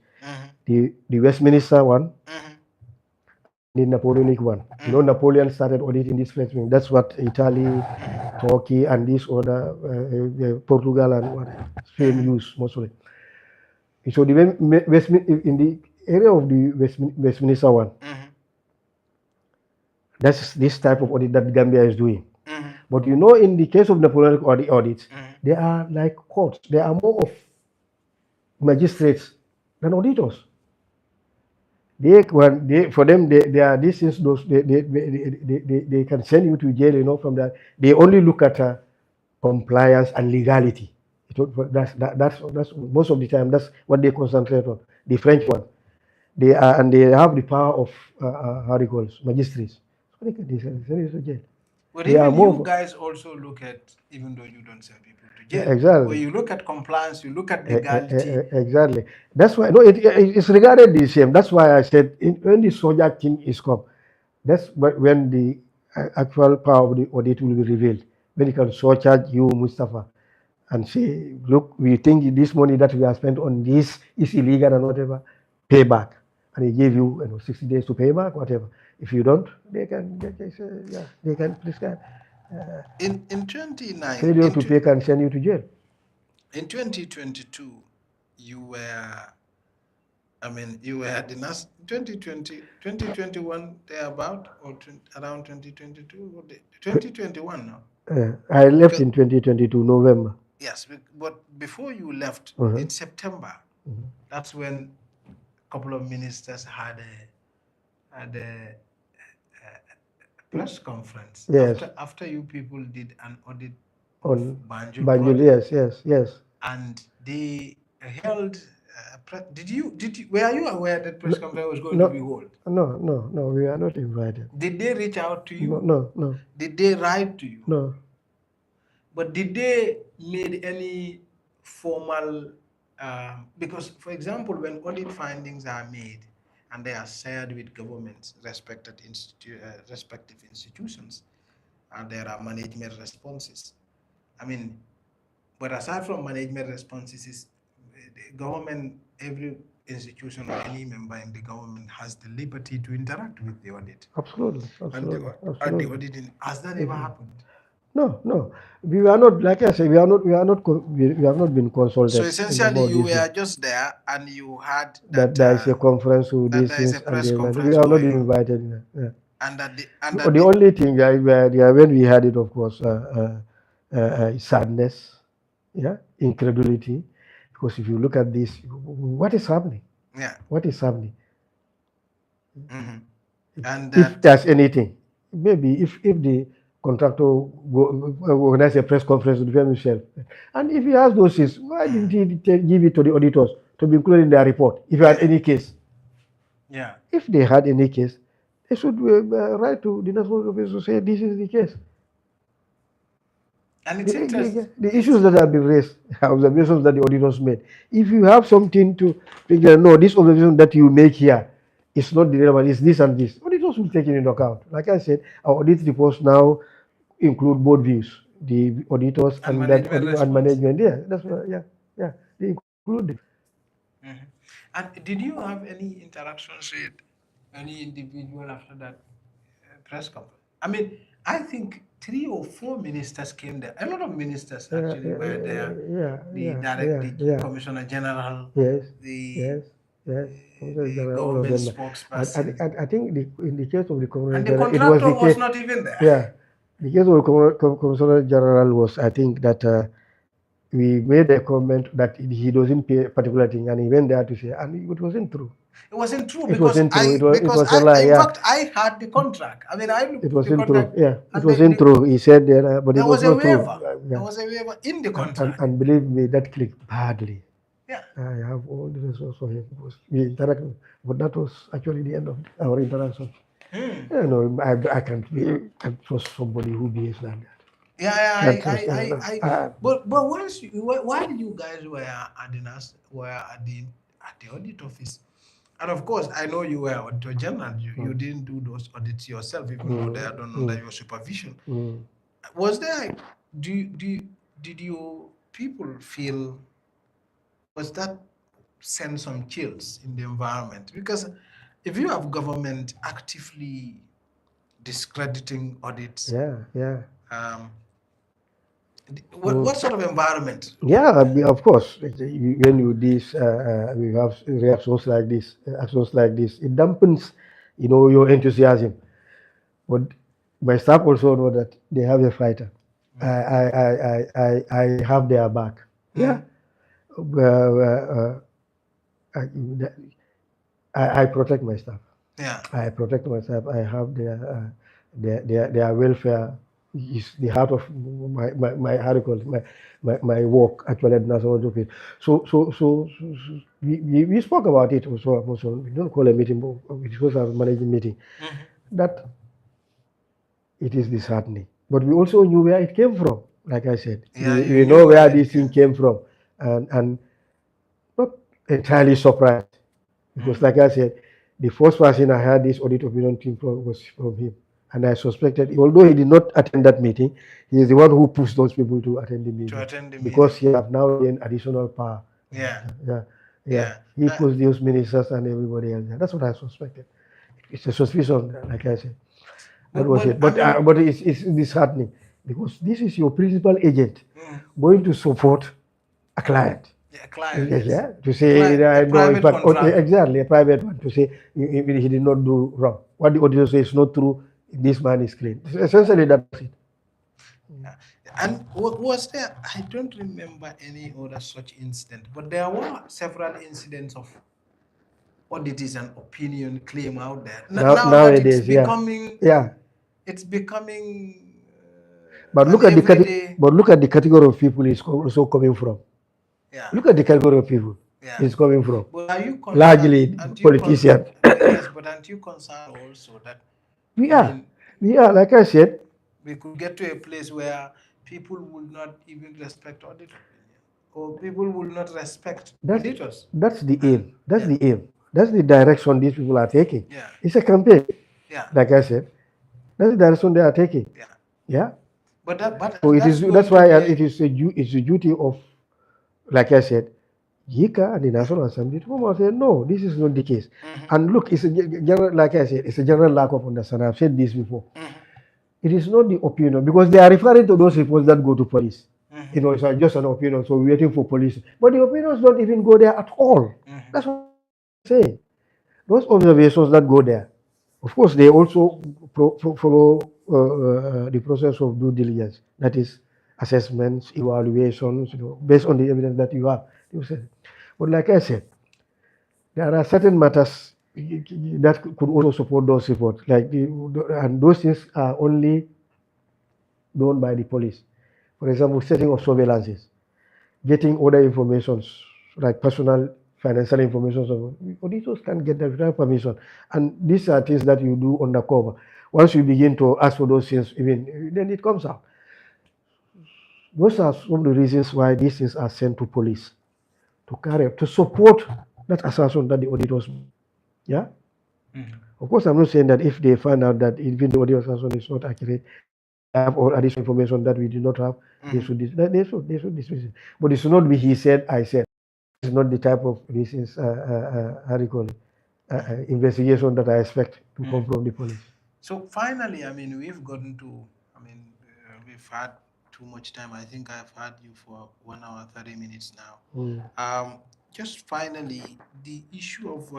The Westminster one, and the Napoleonic one. Napoleon started auditing this place. That's what Italy, Turkey, and this other Portugal and Spain use mostly. So in the area of the Westminster one, that's this type of audit that Gambia is doing. But in the case of Napoleonic audits, they are like courts. They are more of magistrates than auditors. For them, they are these things. They can send you to jail. From that, they only look at compliance and legality. That's most of the time. That's what they concentrate on. the French one. They are, and they have the power of how do you call it, magistrates. So they can send you to jail. But They are even you more. guys also look at, even though you don't send people to Yeah, jail, where exactly. you look at compliance, you look at legality. Exactly. That's why no, it's regarded the same. That's why I said when the soldier thing is come, that's when the actual power of the audit will be revealed. When you can surcharge you, Mustafa, and say, look, we think this money that we have spent on this is illegal and whatever, pay back. And he gave you, 60 days to pay back, whatever. If you don't, they say, yeah, they can prescribe. In 29, Failure to pay can send you to jail. in 2022, you were, I mean, you were the last 2020, 2021 thereabout, or around 2022, 2021 now. I left Because, in 2022, November. yes, but before you left Uh-huh. in September, that's when a couple of ministers had a press conference Yes, after you people did an audit of on Banjul Banjul, project, yes. and they held. Did you were you aware that press conference was going to No, be held? no, we are not invited. Did they reach out to No, you? no, Did they write to you? no. But did they made any formal? Because, for example, when audit findings are made and they are shared with governments, respective institutions, and there are management responses. I mean, but aside from management responses, the government, every institution or any member in the government has the liberty to interact with the audit. Absolutely, And absolutely, the absolutely. auditing, has that ever happened? No. We are not, like I say, we are not, we have not been So consulted essentially, about you this thing. were just there and you heard That there is a conference with that these there is a things, and press we conference are not going even on, invited. Yeah. and that The only thing when we had it, of course, sadness, yeah, incredulity, because if you look at this, what is happening? yeah, What is happening? mhm. And If that there's anything, maybe if the contractor organize a press conference to defend himself, and if he has those things, why didn't he give it to the auditors to be included in their report? If you had any case, yeah, if they had any case, they should write to the National Audit Office to say this is the case. and it's interesting. The issues that have been raised, observations that the auditors made. If you have something to think, no, this observation that you make here is not the relevant, it's this and this, auditors will take it into account. Like I said, our audit reports now include both views, the auditors And and that management and response. management. Yeah, that's yeah, they include them. Mhm. And did you have any interactions with any individual after that press conference? I mean, I think 3 or 4 ministers came there. A lot of ministers actually were there. The Yeah. Commissioner General, Yes, the yes, yes. All of government them. spokesperson, I think in the case of the Commissioner and the General, it was contractor the was case. not even there. Yeah, the case of the Commissioner General was, I think, that we made a comment that he doesn't pay a particular thing, and he went there to say, and it wasn't true. It wasn't true It because wasn't true. It was a I lie. in Yeah, fact I had the contract. I mean, I it looked at the wasn't true. contract, Yeah, it and wasn't true. He said that, but it there was was a not true. waiver. There Yeah, was a waiver in the contract. and believe me, that clicked badly. Yeah. I have all the results for him. We interacted, but that was actually the end of our interaction. Hmm. You know, I can't trust somebody who behaves like that. Yeah, Can't trust no. but while you guys were at the audit office, and of course I know you were auditor general. You didn't do those audits yourself, even though they are done under your supervision. Mm. Was there? Did you people feel? Was that send some chills in the environment? Because if you have government actively discrediting audits, Yeah. um, what sort of environment? Yeah, of course. When you this, we have reactions like this, actions like this, it dampens, your enthusiasm. But my staff also know that they have a fighter. I have their back. Yeah. Uh, I protect my staff. Yeah. I protect myself. I have their welfare. is the heart of my how do you call it, my work actually at National Audit Office. So we spoke about it also. We don't call a meeting, but it was a managing meeting. That it is disheartening. But we also knew where it came from. Like I said, Yeah, you we knew know where where it this thing came. came from, and not entirely surprised because, like I said, the first person I had this audit opinion team from was from him, and I suspected, although he did not attend that meeting, he is the one who pushed those people to attend the To meeting attend the because meeting. he have now gained additional power. Yeah, Yeah, yeah. yeah. He pushed those ministers and everybody else. That's what I suspected. It's a suspicion, like I said. That was But it. I mean, But it's disheartening because this is your principal agent going to support a client. yeah, client, Yes, yes. yeah. To A say, client, a no, in private fact, contractor. exactly, a private one to say he did not do wrong. What the auditor says is not true. This man is clean. Essentially, that was it. Yeah. And was there, I don't remember any other such incident, but there were several incidents of auditors and opinion claim out there. Now that Nowadays, yeah, yeah. it's becoming But an everyday. look at the category of people it's also coming from. Yeah, Look at the category of people yeah. it's coming from. But are you concerned? Largely Aren't you politicians. yes, but aren't you concerned also that, We I are. mean, We are, like I said, we could get to a place where people will not even respect audit opinion, or people will not respect that's auditors. that's the And aim. That's yeah, the aim. That's the direction these people are taking. yeah, It's a campaign, yeah, like I said. That's the direction they are taking. yeah. Yeah. But So it that's is going that's to why be it is it's a duty of, like I said, JICA and the National Assembly to come out and say, no, this is not the case. And look, it's a general, like I said, it's a general lack of understanding. I've said this before. It is not the opinion because they are referring to those reports that go to police. You know, it's just an opinion, so we're waiting for police. But the opinions don't even go there at all. That's what I'm saying. Those observations that go there, of course, they also follow the process of due diligence. That is, assessments, evaluations, based on the evidence that you have. You said, but like I said, there are certain matters that could also support those reports, and those things are only done by the police. For example, setting of surveillances, getting other informations like personal financial information. So auditors can get that without permission. And these are things that you do undercover. Once you begin to ask for those things, even then it comes out. Those are some of the reasons why these things are sent to police to support that assertion that the auditors make. Yeah. Of course, I'm not saying that if they find out that even the audio assertion is not accurate, they have all additional information that we do not have, they should dismiss it. But it should not be he said, I said. It's not the type of reasons, how do you call it, investigation that I expect to come from the police. so finally, I mean, we've gotten to, I mean, we've had too much time. I think I've had you for 1 hour, 30 minutes now. Just finally, the issue of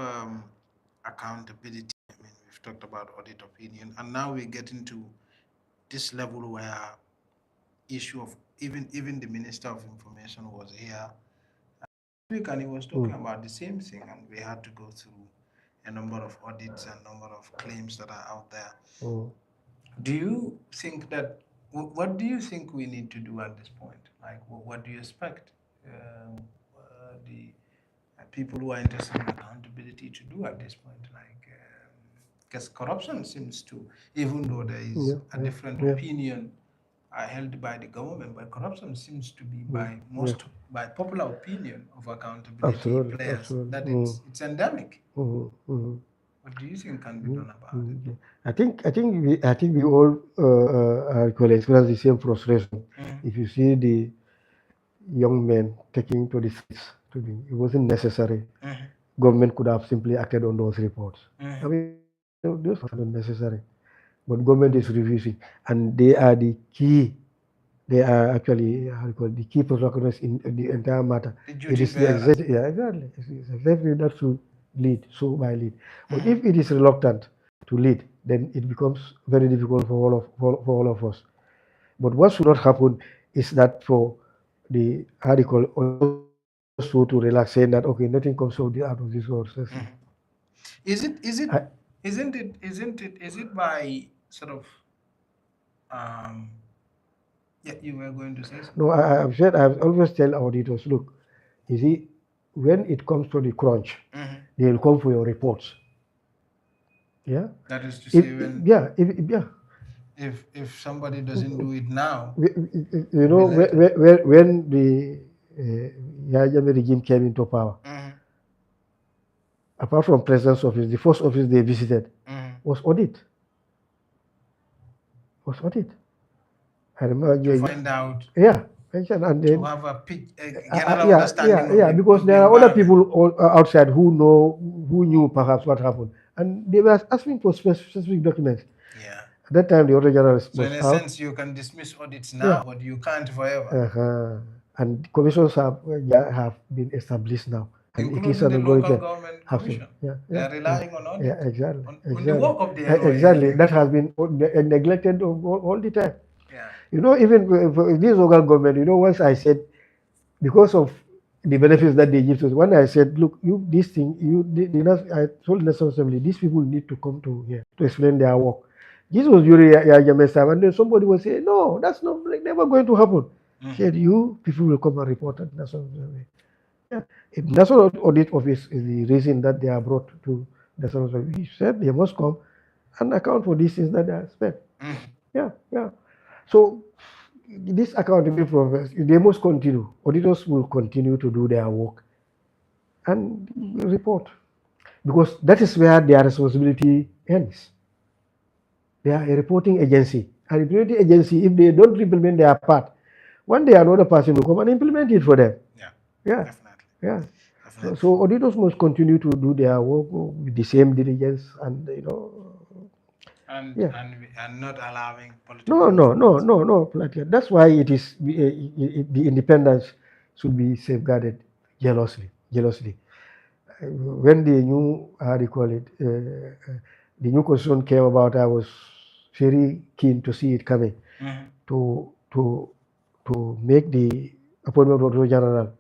accountability. I mean, we've talked about audit opinion, and now we're getting to this level where issue of even the Minister of Information was here week and he was talking about the same thing, and we had to go through a number of audits and number of claims that are out there. Do you think that what do you think we need to do at this point? Like, what do you expect the people who are interested in accountability to do at this point? Like, because corruption seems to, even though there is a different opinion held by the government, but corruption seems to be by popular opinion of accountability players that it's endemic. What do you think can be done about it? I think we all could experience the same frustration. If you see the young men taking to the streets, it wasn't necessary. Government could have simply acted on those reports. I mean, those are not necessary. But government is refusing, and they are the key. They are actually how you call it, the key protagonists in the entire matter. The It duty is the bearers. executive, yeah, exactly. It's the executive that should lead, so by lead. But if it is reluctant to lead, then it becomes very difficult for all of us. But what should not happen is that for the article also to relax, saying that okay, nothing comes out of this process. Is it is it I, isn't it is it by sort of Yeah, you were going to say something. No, I've said, I've always tell auditors, look, you see, when it comes to the crunch, they'll come for your reports. Yeah. That is to If, say, when yeah, yeah. if somebody doesn't do it now, You it'll be know, later. when the Jammeh regime came into power, apart from president's office, the first office they visited was audit. Was audit. I remember. To find out, Yeah, and to then have a general yeah, understanding because of the there are other environment. people outside who knew perhaps what happened, and they were asking for specific documents. Yeah. At that time, the auditor general So was in a out. sense, you can dismiss audits Yeah, now, but you can't forever, and commissions have been established now, and it is including an the ongoing local thing. government Absolutely. commission. Yeah, They yeah, are yeah, relying on yeah, audit, exactly, on the work of the LOA exactly. anyway. That has been neglected all the time. Yeah. You know, even for this local government, you know, once I said, because of the benefits that they give to us, when I said, look, you this thing, I told the National Assembly, these people need to come to here to explain their work. This was during Jammeh's time, and then somebody was saying, no, that's not never going to happen. He said, you people will come and report at National Assembly. Yeah, if National Audit Office is the reason that they are brought to National Assembly. He said they must come and account for these things that they are spent. Yeah, yeah. So this accountability process, they must continue. Auditors will continue to do their work and report, because that is where their responsibility ends. They are a reporting agency. An implementing agency, if they don't implement their part, one day another person will come and implement it for them. Yeah. Yeah, Definitely. yeah. Definitely. So auditors must continue to do their work with the same diligence, and yeah. And not allowing political No. That's why it is the independence should be safeguarded jealously. When the new, how do you call it, the new constitution came about, I was very keen to see it coming, to to to make the appointment of the general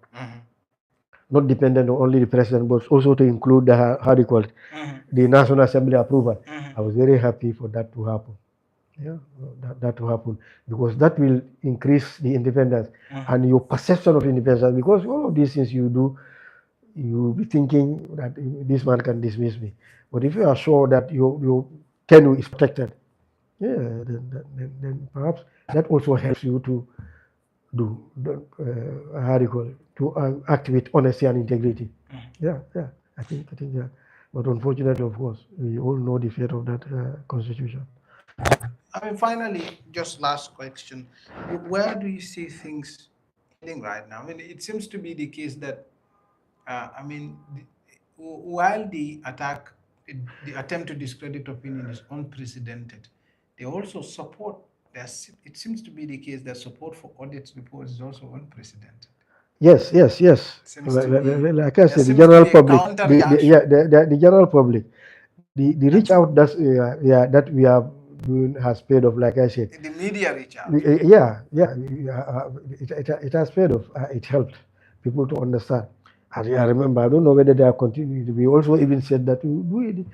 not dependent on only the president, but also to include the, how do you call it, the National Assembly approval. I was very happy for that to happen. Yeah, that to happen, because that will increase the independence and your perception of independence. Because all of these things you do, you'll be thinking that this man can dismiss me. But if you are sure that your tenure is protected, yeah, then perhaps that also helps you to how do you call it, to act with honesty and integrity. Yeah. I think yeah. But unfortunately, of course, we all know the fate of that constitution. I mean, finally, just last question. Where do you see things heading right now? I mean, it seems to be the case that, while the attempt to discredit opinion is unprecedented, they also support, it seems to be the case that support for audit reports is also unprecedented. Yes. Seems to be, Like I there said, the seems to general be a public, counter reaction. the general public, the reach That's out that we are doing has paid off. Like I said, the media reach out. it has paid off. It helped people to understand. I remember, I don't know whether they are continuing. We also even said that we do it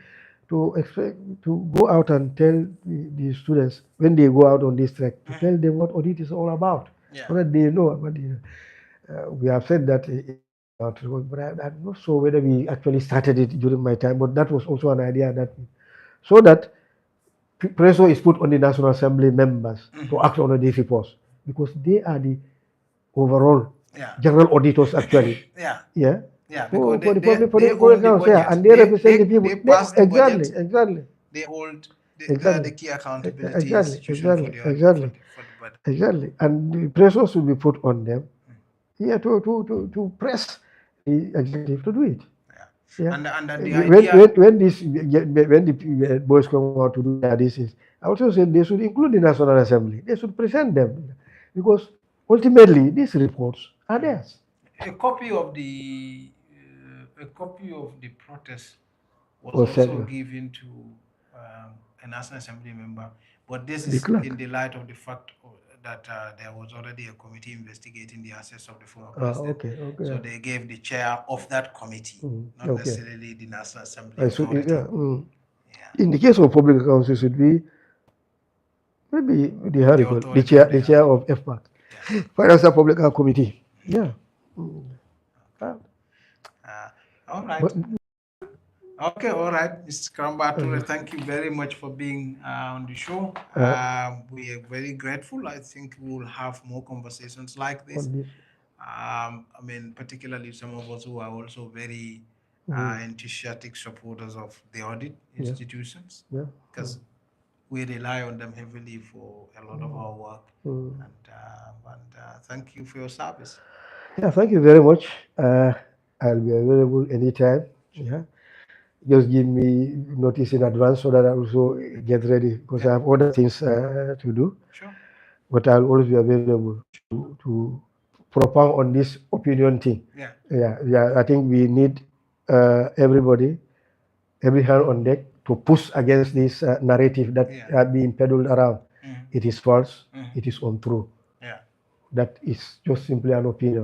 to expect to go out and tell the students when they go out on this track, to tell them what audit is all about, Yeah. so that they know about it. We have said that but I'm not sure whether we actually started it during my time, but that was also an idea that, so that pressure is put on the National Assembly members to act on these reports, because they are the overall general auditors actually. Yeah. Yeah. Yeah, because For the public, they for the hold the accounts, yeah, budget. and they represent the people. They pass the budget. Exactly. They hold. They are the Exactly. key accountability Exactly. institution for the for the budget. Exactly. And the pressure should be put on them, yeah, to press the executive to do it. Yeah. Yeah. And the idea. When the boys come out to do their disease, I also said they should include the National Assembly. They should present them, because ultimately these reports are theirs. A copy of the protest was Or also send given to a National Assembly member, but this the is clerk. in the light of the fact that there was already a committee investigating the assets of the former president. Okay. So they gave the chair of that committee, not Okay. necessarily the National Assembly So authority. yeah. Yeah. In the case of public accounts, it should be Maybe the authority chair of FPAC, Yeah. Financial Public Account Committee. Yeah. All right. But Okay, all right, Mr. Krambature, thank you very much for being on the show. We are very grateful. I think we'll have more conversations like this. on this, I mean, particularly some of us who are also very enthusiastic supporters of the audit institutions, yeah. because we rely on them heavily for a lot of our work. And thank you for your service. Yeah, thank you very much. I'll be available anytime. Yeah. Just give me notice in advance so that I also get ready because I have other things to do. Sure. But I'll always be available to propound on this opinion thing. Yeah. I think we need everybody, every hand on deck to push against this narrative that are being peddled around. It is false. It is untrue. Yeah. That is just simply an opinion.